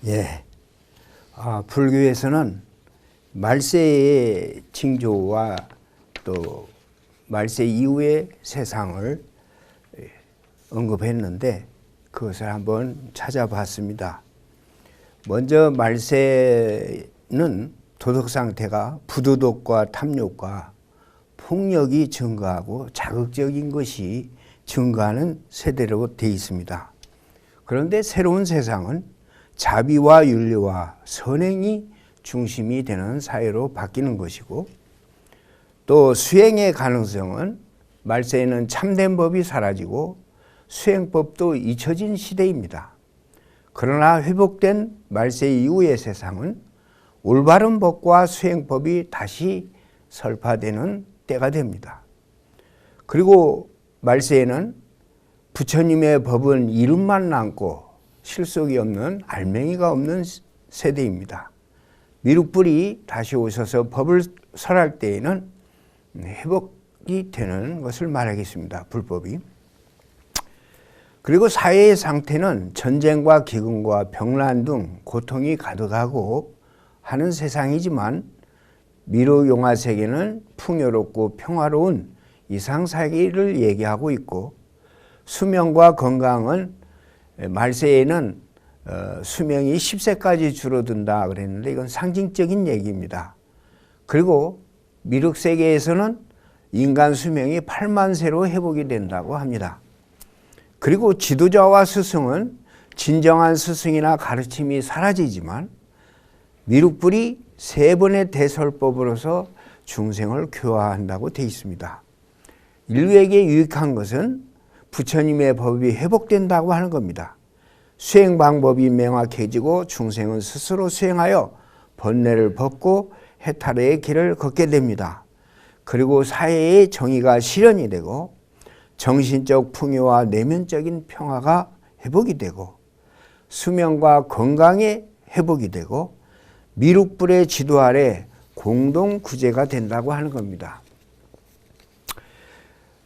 예. 불교에서는 말세의 징조와 또 말세 이후의 세상을 언급했는데 그것을 한번 찾아봤습니다. 먼저 말세는 도덕 상태가 부도덕과 탐욕과 폭력이 증가하고 자극적인 것이 증가하는 세대로 되어 있습니다. 그런데 새로운 세상은 자비와 윤리와 선행이 중심이 되는 사회로 바뀌는 것이고 또 수행의 가능성은 말세에는 참된 법이 사라지고 수행법도 잊혀진 시대입니다. 그러나 회복된 말세 이후의 세상은 올바른 법과 수행법이 다시 설파되는 때가 됩니다. 그리고 말세에는 부처님의 법은 이름만 남고 실속이 없는 알맹이가 없는 세대입니다. 미륵불이 다시 오셔서 법을 설할 때에는 회복이 되는 것을 말하겠습니다. 불법이. 그리고 사회의 상태는 전쟁과 기근과 병난 등 고통이 가득하고 하는 세상이지만 미륵용화 세계는 풍요롭고 평화로운 이상사계를 얘기하고 있고 수명과 건강은 말세에는 수명이 10세까지 줄어든다 그랬는데 이건 상징적인 얘기입니다. 그리고 미륵세계에서는 인간 수명이 8만 세로 회복이 된다고 합니다. 그리고 지도자와 스승은 진정한 스승이나 가르침이 사라지지만 미륵불이 3번의 대설법으로서 중생을 교화한다고 되어 있습니다. 인류에게 유익한 것은 부처님의 법이 회복된다고 하는 겁니다. 수행 방법이 명확해지고 중생은 스스로 수행하여 번뇌를 벗고 해탈의 길을 걷게 됩니다. 그리고 사회의 정의가 실현이 되고 정신적 풍요와 내면적인 평화가 회복이 되고 수명과 건강의 회복이 되고 미륵불의 지도 아래 공동 구제가 된다고 하는 겁니다.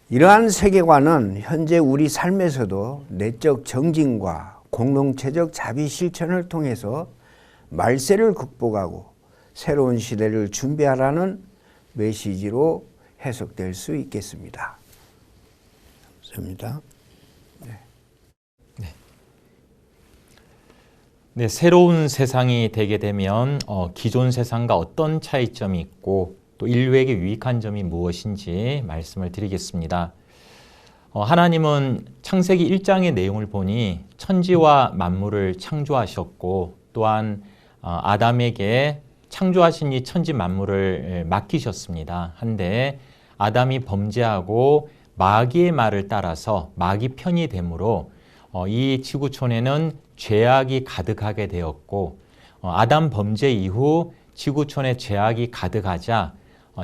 이러한 세계관은 현재 우리 삶에서도 내적 정진과 공동체적 자비 실천을 통해서 말세를 극복하고 새로운 시대를 준비하라는 메시지로 해석될 수 있겠습니다. 감사합니다. 네, 새로운 세상이 되게 되면 기존 세상과 어떤 차이점이 있고 또 인류에게 유익한 점이 무엇인지 말씀을 드리겠습니다. 하나님은 창세기 1장의 내용을 보니 천지와 만물을 창조하셨고 또한 아담에게 창조하신 이 천지 만물을 맡기셨습니다. 한데 아담이 범죄하고 마귀의 말을 따라서 마귀 편이 되므로 이 지구촌에는 죄악이 가득하게 되었고 아담 범죄 이후 지구촌에 죄악이 가득하자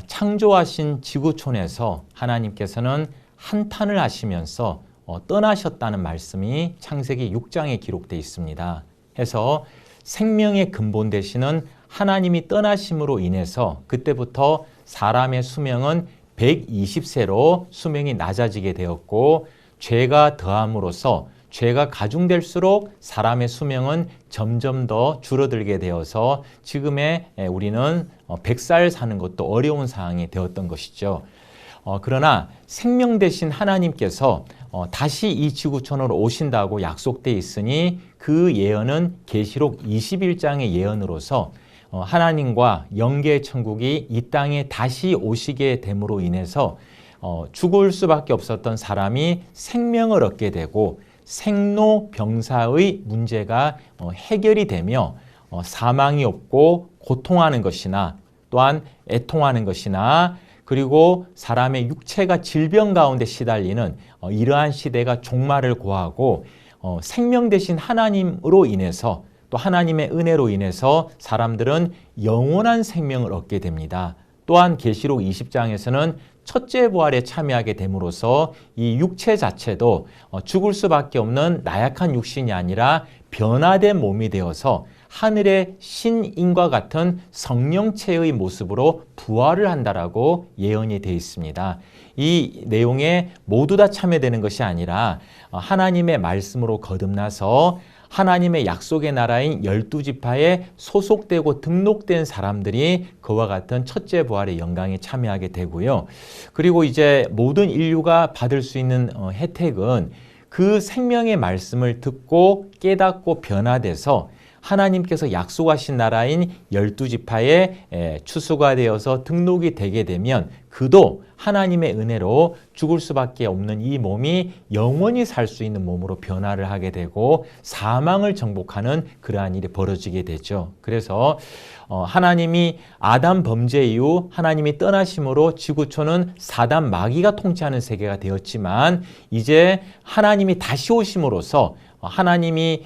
창조하신 지구촌에서 하나님께서는 한탄을 하시면서 떠나셨다는 말씀이 창세기 6장에 기록되어 있습니다. 해서 생명의 근본 되시는 하나님이 떠나심으로 인해서 그때부터 사람의 수명은 120세로 수명이 낮아지게 되었고 죄가 더함으로써 죄가 가중될수록 사람의 수명은 점점 더 줄어들게 되어서 지금의 우리는 100살 사는 것도 어려운 상황이 되었던 것이죠. 그러나 생명 되신 하나님께서 다시 이 지구촌으로 오신다고 약속되어 있으니 그 예언은 계시록 21장의 예언으로서 하나님과 영계의 천국이 이 땅에 다시 오시게 됨으로 인해서 죽을 수밖에 없었던 사람이 생명을 얻게 되고 생로병사의 문제가 해결이 되며 사망이 없고 고통하는 것이나 또한 애통하는 것이나 그리고 사람의 육체가 질병 가운데 시달리는 이러한 시대가 종말을 고하고 생명 되신 하나님으로 인해서 또 하나님의 은혜로 인해서 사람들은 영원한 생명을 얻게 됩니다. 또한 계시록 20장에서는 첫째 부활에 참여하게 됨으로써 이 육체 자체도 죽을 수밖에 없는 나약한 육신이 아니라 변화된 몸이 되어서 하늘의 신인과 같은 성령체의 모습으로 부활을 한다라고 예언이 되어 있습니다. 이 내용에 모두 다 참여되는 것이 아니라 하나님의 말씀으로 거듭나서 하나님의 약속의 나라인 12지파에 소속되고 등록된 사람들이 그와 같은 첫째 부활의 영광에 참여하게 되고요. 그리고 이제 모든 인류가 받을 수 있는 혜택은 그 생명의 말씀을 듣고 깨닫고 변화돼서 하나님께서 약속하신 나라인 12지파에 추수가 되어서 등록이 되게 되면 그도 하나님의 은혜로 죽을 수밖에 없는 이 몸이 영원히 살 수 있는 몸으로 변화를 하게 되고 사망을 정복하는 그러한 일이 벌어지게 되죠. 그래서 하나님이 아담 범죄 이후 하나님이 떠나심으로 지구촌은 사단 마귀가 통치하는 세계가 되었지만 이제 하나님이 다시 오심으로써 하나님이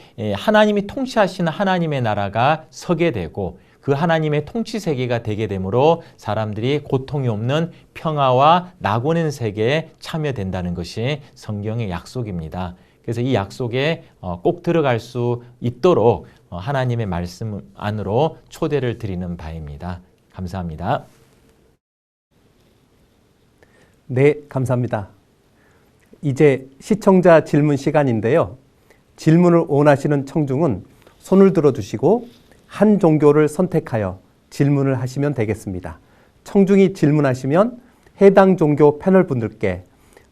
통치하시는 하나님의 나라가 서게 되고 그 하나님의 통치 세계가 되게 되므로 사람들이 고통이 없는 평화와 낙원의 세계에 참여된다는 것이 성경의 약속입니다. 그래서 이 약속에 꼭 들어갈 수 있도록 하나님의 말씀 안으로 초대를 드리는 바입니다. 감사합니다. 네, 감사합니다. 이제 시청자 질문 시간인데요. 질문을 원하시는 청중은 손을 들어주시고 한 종교를 선택하여 질문을 하시면 되겠습니다. 청중이 질문하시면 해당 종교 패널 분들께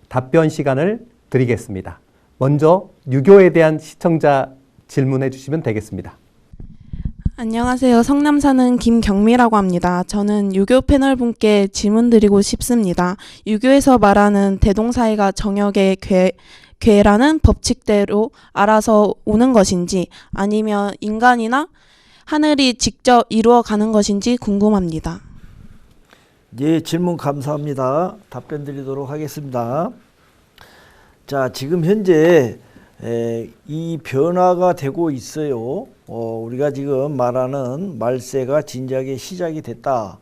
답변 시간을 드리겠습니다. 먼저 유교에 대한 시청자 질문해 주시면 되겠습니다. 안녕하세요. 성남 사는 김경미라고 합니다. 저는 유교 패널 분께 질문 드리고 싶습니다. 유교에서 말하는 대동사이가 정역의 괴라는 법칙대로 알아서 오는 것인지 아니면 인간이나 하늘이 직접 이루어가는 것인지 궁금합니다. 예, 질문 감사합니다. 답변 드리도록 하겠습니다. 자, 지금 현재 이 변화가 되고 있어요. 우리가 지금 말하는 말세가 진작에 시작이 됐다.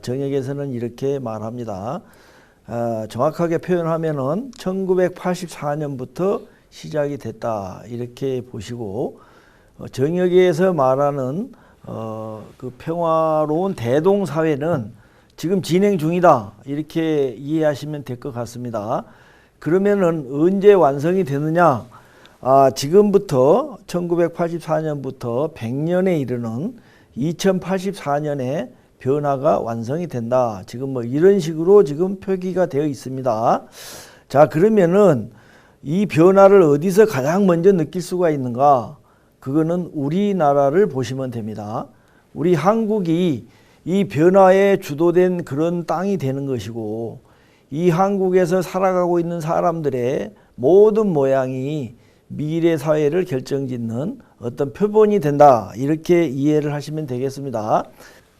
정역에서는 이렇게 말합니다. 정확하게 표현하면은 1984년부터 시작이 됐다. 이렇게 보시고 정역에서 말하는 그 평화로운 대동사회는 지금 진행 중이다. 이렇게 이해하시면 될 것 같습니다. 그러면은 언제 완성이 되느냐? 지금부터 1984년부터 100년에 이르는 2084년에 변화가 완성이 된다. 지금 뭐 이런 식으로 지금 표기가 되어 있습니다. 자, 그러면은 이 변화를 어디서 가장 먼저 느낄 수가 있는가? 그거는 우리나라를 보시면 됩니다. 우리 한국이 이 변화에 주도된 그런 땅이 되는 것이고, 이 한국에서 살아가고 있는 사람들의 모든 모양이 미래 사회를 결정짓는 어떤 표본이 된다. 이렇게 이해를 하시면 되겠습니다.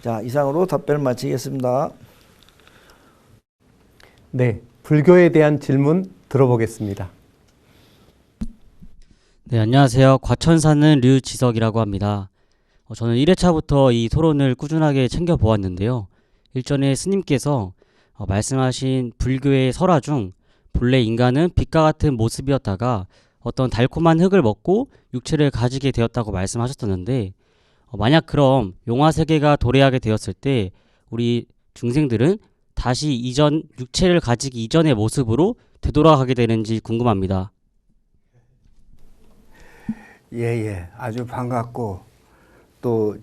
자, 이상으로 답변을 마치겠습니다. 네, 불교에 대한 질문 들어보겠습니다. 네, 안녕하세요. 과천 사는 류지석이라고 합니다. 저는 1회차부터 이 토론을 꾸준하게 챙겨보았는데요. 일전에 스님께서 말씀하신 불교의 설화 중 본래 인간은 빛과 같은 모습이었다가 어떤 달콤한 흙을 먹고 육체를 가지게 되었다고 말씀하셨었는데, 만약 그럼 용화 세계가 도래하게 되었을 때 우리 중생들은 다시 이전 육체를 가지기 이전의 모습으로 되돌아가게 되는지 궁금합니다. 예, 아주 반갑고 또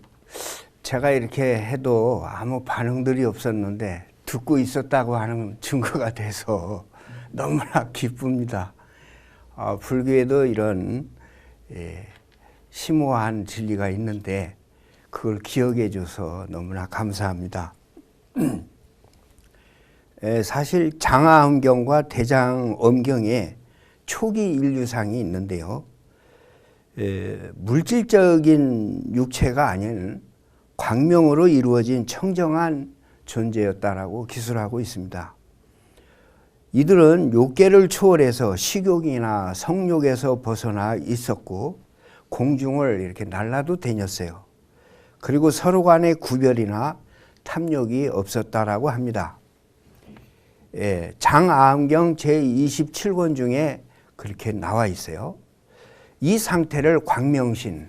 제가 이렇게 해도 아무 반응들이 없었는데 듣고 있었다고 하는 증거가 돼서 너무나 기쁩니다. 불교에도 이런 심오한 진리가 있는데 그걸 기억해 줘서 너무나 감사합니다. 사실 장하엄경과 대장엄경에 초기 인류상이 있는데요. 물질적인 육체가 아닌 광명으로 이루어진 청정한 존재였다라고 기술하고 있습니다. 이들은 욕계를 초월해서 식욕이나 성욕에서 벗어나 있었고 공중을 이렇게 날라도 다녔어요. 그리고 서로 간의 구별이나 탐욕이 없었다라고 합니다. 장아엄경 제27권 중에 그렇게 나와 있어요. 이 상태를 광명신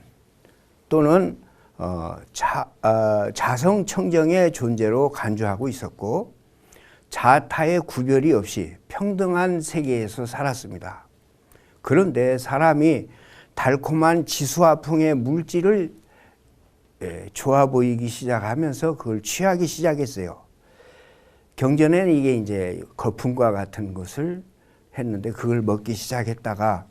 또는 자성청정의 존재로 간주하고 있었고, 자타의 구별이 없이 평등한 세계에서 살았습니다. 그런데 사람이 달콤한 지수화풍의 물질을 좋아 보이기 시작하면서 그걸 취하기 시작했어요. 경전에는 이게 이제 거품과 같은 것을 했는데 그걸 먹기 시작했다가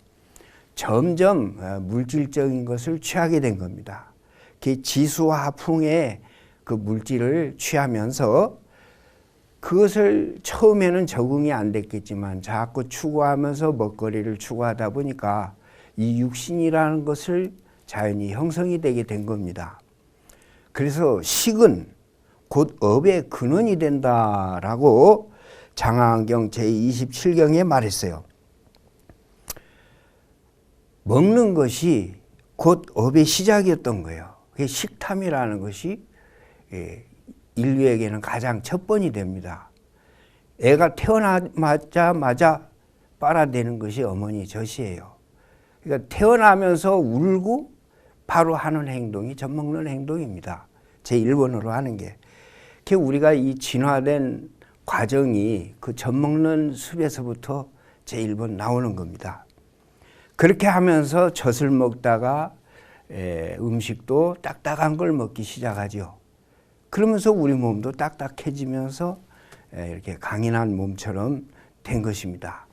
점점 물질적인 것을 취하게 된 겁니다. 그 지수화풍의 그 물질을 취하면서 그것을 처음에는 적응이 안 됐겠지만 자꾸 추구하면서 먹거리를 추구하다 보니까 이 육신이라는 것을 자연히 형성이 되게 된 겁니다. 그래서 식은 곧 업의 근원이 된다라고 장하엄경 제27경에 말했어요. 먹는 것이 곧 업의 시작이었던 거예요. 그게 식탐이라는 것이 인류에게는 가장 첫 번이 됩니다. 애가 태어나자마자 빨아대는 것이 어머니 젖이에요. 그러니까 태어나면서 울고 바로 하는 행동이 젖 먹는 행동입니다. 제1번으로 하는 게. 우리가 이 진화된 과정이 그 젖 먹는 숲에서부터 제1번 나오는 겁니다. 그렇게 하면서 젖을 먹다가 음식도 딱딱한 걸 먹기 시작하죠. 그러면서 우리 몸도 딱딱해지면서 이렇게 강인한 몸처럼 된 것입니다.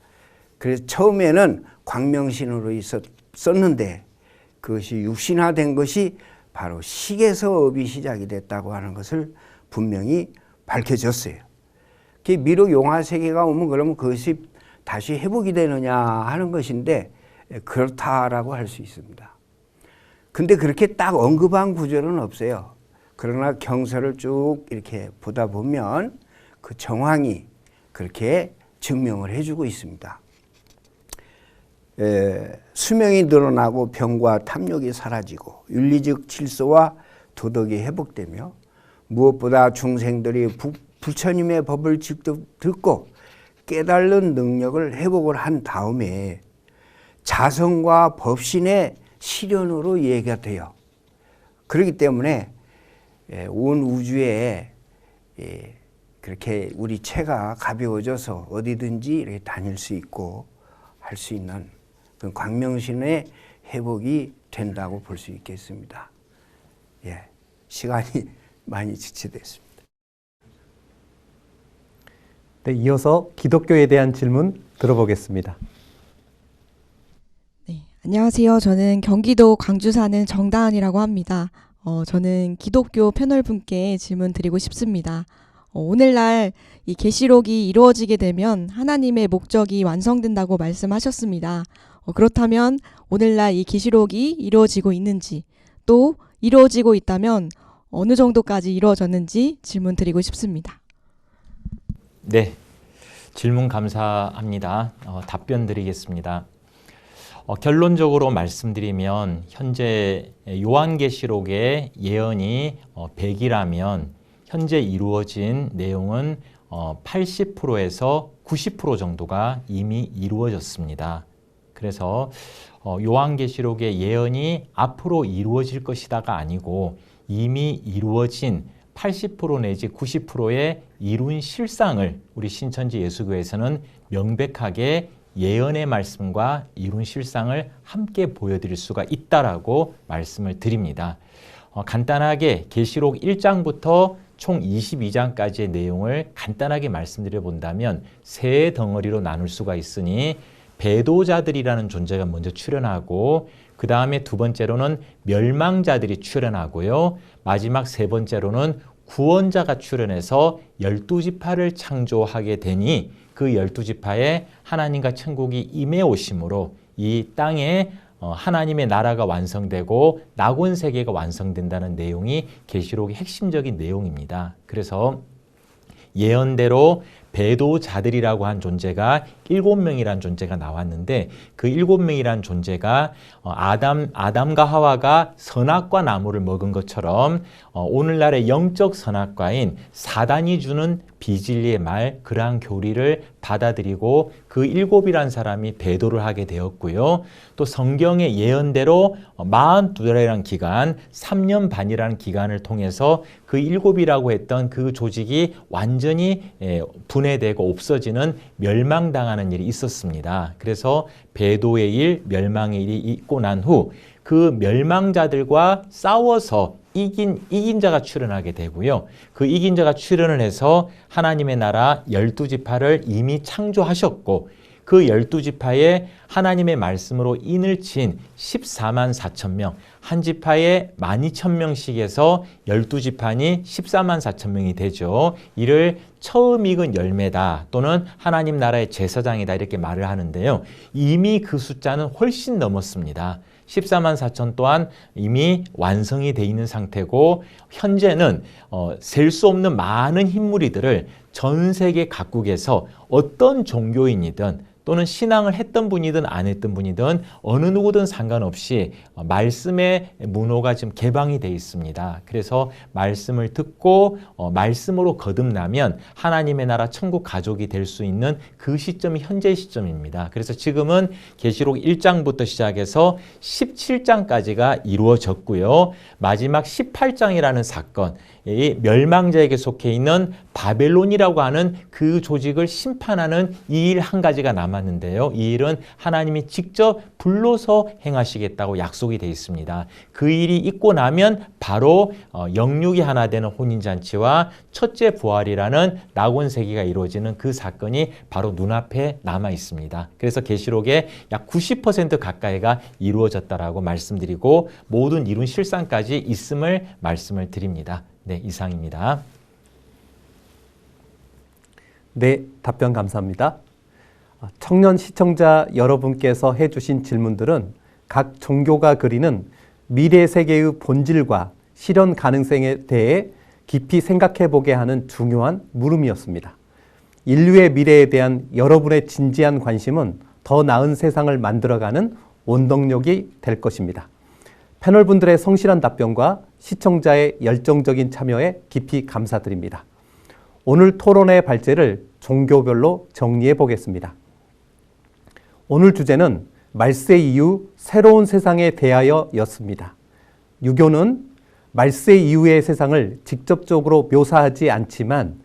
그래서 처음에는 광명신으로 있었는데 그것이 육신화된 것이 바로 식에서 업이 시작이 됐다고 하는 것을 분명히 밝혀졌어요. 미륵 용화 세계가 오면 그러면 그것이 다시 회복이 되느냐 하는 것인데 그렇다라고 할 수 있습니다. 근데 그렇게 딱 언급한 구절은 없어요. 그러나 경서를 쭉 이렇게 보다 보면 그 정황이 그렇게 증명을 해주고 있습니다. 수명이 늘어나고 병과 탐욕이 사라지고 윤리적 질서와 도덕이 회복되며 무엇보다 중생들이 부처님의 법을 직접 듣고 깨달는 능력을 회복을 한 다음에 자성과 법신의 실현으로 이해가 돼요. 그렇기 때문에 온 우주에 그렇게 우리 체가 가벼워져서 어디든지 이렇게 다닐 수 있고 할 수 있는 그 광명신의 회복이 된다고 볼 수 있겠습니다. 시간이 많이 지체됐습니다. 네, 이어서 기독교에 대한 질문 들어보겠습니다. 네, 안녕하세요. 저는 경기도 광주 사는 정다은이라고 합니다. 저는 기독교 패널분께 질문 드리고 싶습니다. 오늘날 이 계시록이 이루어지게 되면 하나님의 목적이 완성된다고 말씀하셨습니다. 그렇다면 오늘날 이 계시록이 이루어지고 있는지, 또 이루어지고 있다면 어느 정도까지 이루어졌는지 질문 드리고 싶습니다. 네, 질문 감사합니다. 답변 드리겠습니다. 결론적으로 말씀드리면 현재 요한계시록의 예언이 100이라면 현재 이루어진 내용은 80%에서 90% 정도가 이미 이루어졌습니다. 그래서 요한계시록의 예언이 앞으로 이루어질 것이다가 아니고 이미 이루어진 80% 내지 90%의 이룬 실상을 우리 신천지 예수교회에서는 명백하게 예언의 말씀과 이룬 실상을 함께 보여드릴 수가 있다라고 말씀을 드립니다. 간단하게 계시록 1장부터 총 22장까지의 내용을 간단하게 말씀드려 본다면 세 덩어리로 나눌 수가 있으니 배도자들이라는 존재가 먼저 출현하고 그 다음에 두 번째로는 멸망자들이 출현하고요. 마지막 세 번째로는 구원자가 출현해서 12지파를 창조하게 되니 그 12지파에 하나님과 천국이 임해 오심으로 이 땅에 하나님의 나라가 완성되고 낙원 세계가 완성된다는 내용이 계시록의 핵심적인 내용입니다. 그래서 예언대로 배도자들이라고 한 존재가 7명이라는 존재가 나왔는데 그 7명이라는 존재가 아담과 하와가 선악과 나무를 먹은 것처럼 오늘날의 영적 선악과인 사단이 주는 비진리의 말, 그러한 교리를 받아들이고 그 7이라는 사람이 배도를 하게 되었고요. 또 성경의 예언대로 42달이라는 기간, 3년 반이라는 기간을 통해서 그 7이라고 했던 그 조직이 완전히 분해되고 없어지는 멸망당하는 일이 있었습니다. 그래서 배도의 일, 멸망의 일이 있고 난 후 그 멸망자들과 싸워서 이긴 자가 출현하게 되고요. 그 이긴 자가 출현을 해서 하나님의 나라 12지파를 이미 창조하셨고 그 12지파에 하나님의 말씀으로 인을 친 14만 4천 명, 한 지파에 12,000명씩에서 12지파니 14만 4천 명이 되죠. 이를 처음 익은 열매다 또는 하나님 나라의 제사장이다 이렇게 말을 하는데요. 이미 그 숫자는 훨씬 넘었습니다. 14만 4천 또한 이미 완성이 돼 있는 상태고 현재는 셀 수 없는 많은 흰무리들을 전 세계 각국에서 어떤 종교인이든 또는 신앙을 했던 분이든 안 했던 분이든 어느 누구든 상관없이 말씀의 문호가 지금 개방이 돼 있습니다. 그래서 말씀을 듣고 말씀으로 거듭나면 하나님의 나라 천국 가족이 될 수 있는 그 시점이 현재의 시점입니다. 그래서 지금은 계시록 1장부터 시작해서 17장까지가 이루어졌고요. 마지막 18장이라는 사건, 이 멸망자에게 속해 있는 바벨론이라고 하는 그 조직을 심판하는 이 일 한 가지가 남았는데요. 이 일은 하나님이 직접 불러서 행하시겠다고 약속이 되어 있습니다. 그 일이 있고 나면 바로 영육이 하나 되는 혼인잔치와 첫째 부활이라는 낙원 세계가 이루어지는 그 사건이 바로 눈앞에 남아 있습니다. 그래서 계시록의 약 90% 가까이가 이루어졌다라고 말씀드리고 모든 이룬 실상까지 있음을 말씀을 드립니다. 네, 이상입니다. 네, 답변 감사합니다. 청년 시청자 여러분께서 해주신 질문들은 각 종교가 그리는 미래 세계의 본질과 실현 가능성에 대해 깊이 생각해 보게 하는 중요한 물음이었습니다. 인류의 미래에 대한 여러분의 진지한 관심은 더 나은 세상을 만들어가는 원동력이 될 것입니다. 패널분들의 성실한 답변과 시청자의 열정적인 참여에 깊이 감사드립니다. 오늘 토론의 발제를 종교별로 정리해 보겠습니다. 오늘 주제는 말세 이후 새로운 세상에 대하여였습니다. 유교는 말세 이후의 세상을 직접적으로 묘사하지 않지만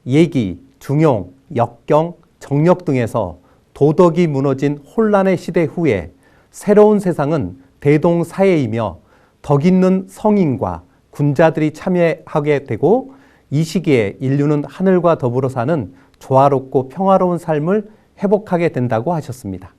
예기, 중용, 역경, 정력 등에서 도덕이 무너진 혼란의 시대 후에 새로운 세상은 대동사회이며 덕 있는 성인과 군자들이 참여하게 되고 이 시기에 인류는 하늘과 더불어 사는 조화롭고 평화로운 삶을 회복하게 된다고 하셨습니다.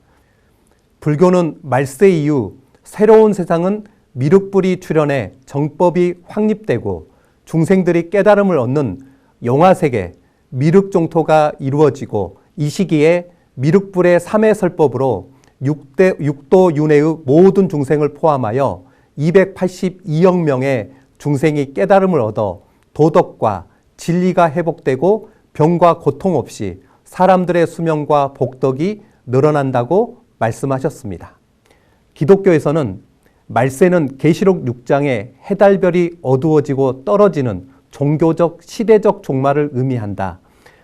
불교는 말세 이후 새로운 세상은 미륵불이 출현해 정법이 확립되고 중생들이 깨달음을 얻는 영화세계, 미륵종토가 이루어지고 이 시기에 미륵불의 3회 설법으로 육도 윤회의 모든 중생을 포함하여 282억 명의 중생이 깨달음을 얻어 도덕과 진리가 회복되고 병과 고통 없이 사람들의 수명과 복덕이 늘어난다고 말씀하셨습니다. 기독교에서는 말세는 계시록 6장의 해달별이 어두워지고 떨어지는 종교적 시대적 종말을 의미한다.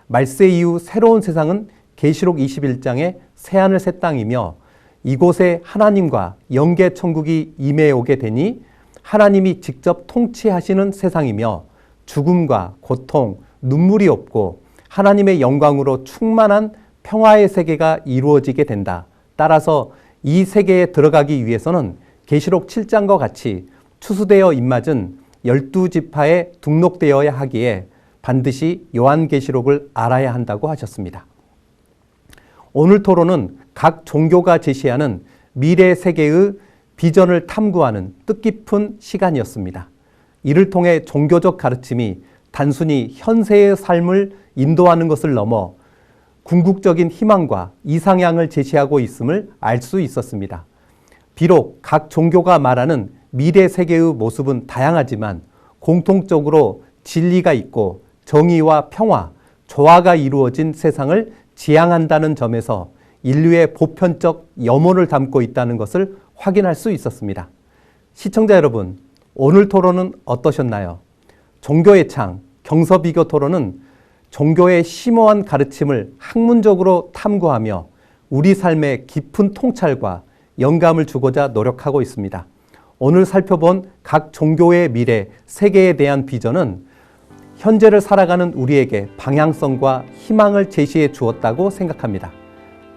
말세 이후 새로운 세상은 계시록 21장의 새하늘 새 땅이며 이곳에 하나님과 영계 천국이 임해 오게 되니 하나님이 직접 통치하시는 세상이며 죽음과 고통, 눈물이 없고 하나님의 영광으로 충만한 평화의 세계가 이루어지게 된다. 따라서 이 세계에 들어가기 위해서는 계시록 7장과 같이 추수되어 입맞은 12지파에 등록되어야 하기에 반드시 요한계시록을 알아야 한다고 하셨습니다. 오늘 토론은 각 종교가 제시하는 미래 세계의 비전을 탐구하는 뜻깊은 시간이었습니다. 이를 통해 종교적 가르침이 단순히 현세의 삶을 인도하는 것을 넘어 궁극적인 희망과 이상향을 제시하고 있음을 알 수 있었습니다. 비록 각 종교가 말하는 미래 세계의 모습은 다양하지만 공통적으로 진리가 있고 정의와 평화, 조화가 이루어진 세상을 지향한다는 점에서 인류의 보편적 염원을 담고 있다는 것을 확인할 수 있었습니다. 시청자 여러분, 오늘 토론은 어떠셨나요? 종교의 창, 경서비교 토론은 종교의 심오한 가르침을 학문적으로 탐구하며 우리 삶에 깊은 통찰과 영감을 주고자 노력하고 있습니다. 오늘 살펴본 각 종교의 미래, 세계에 대한 비전은 현재를 살아가는 우리에게 방향성과 희망을 제시해 주었다고 생각합니다.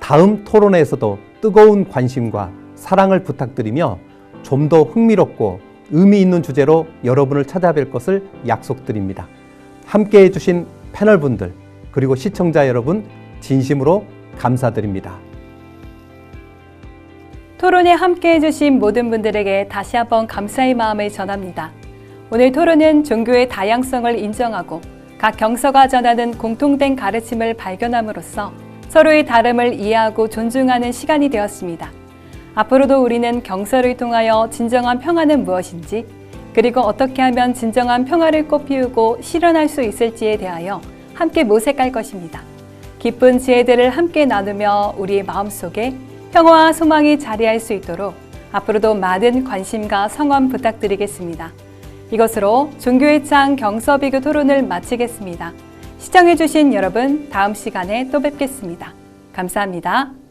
다음 토론에서도 뜨거운 관심과 사랑을 부탁드리며 좀 더 흥미롭고 의미 있는 주제로 여러분을 찾아뵐 것을 약속드립니다. 함께 해주신 패널분들 그리고 시청자 여러분 진심으로 감사드립니다. 토론에 함께 해주신 모든 분들에게 다시 한번 감사의 마음을 전합니다. 오늘 토론은 종교의 다양성을 인정하고 각 경서가 전하는 공통된 가르침을 발견함으로써 서로의 다름을 이해하고 존중하는 시간이 되었습니다. 앞으로도 우리는 경서를 통하여 진정한 평화는 무엇인지, 그리고 어떻게 하면 진정한 평화를 꽃피우고 실현할 수 있을지에 대하여 함께 모색할 것입니다. 기쁜 지혜들을 함께 나누며 우리의 마음속에 평화와 소망이 자리할 수 있도록 앞으로도 많은 관심과 성원 부탁드리겠습니다. 이것으로 종교의 창 경서비교 토론을 마치겠습니다. 시청해주신 여러분, 다음 시간에 또 뵙겠습니다. 감사합니다.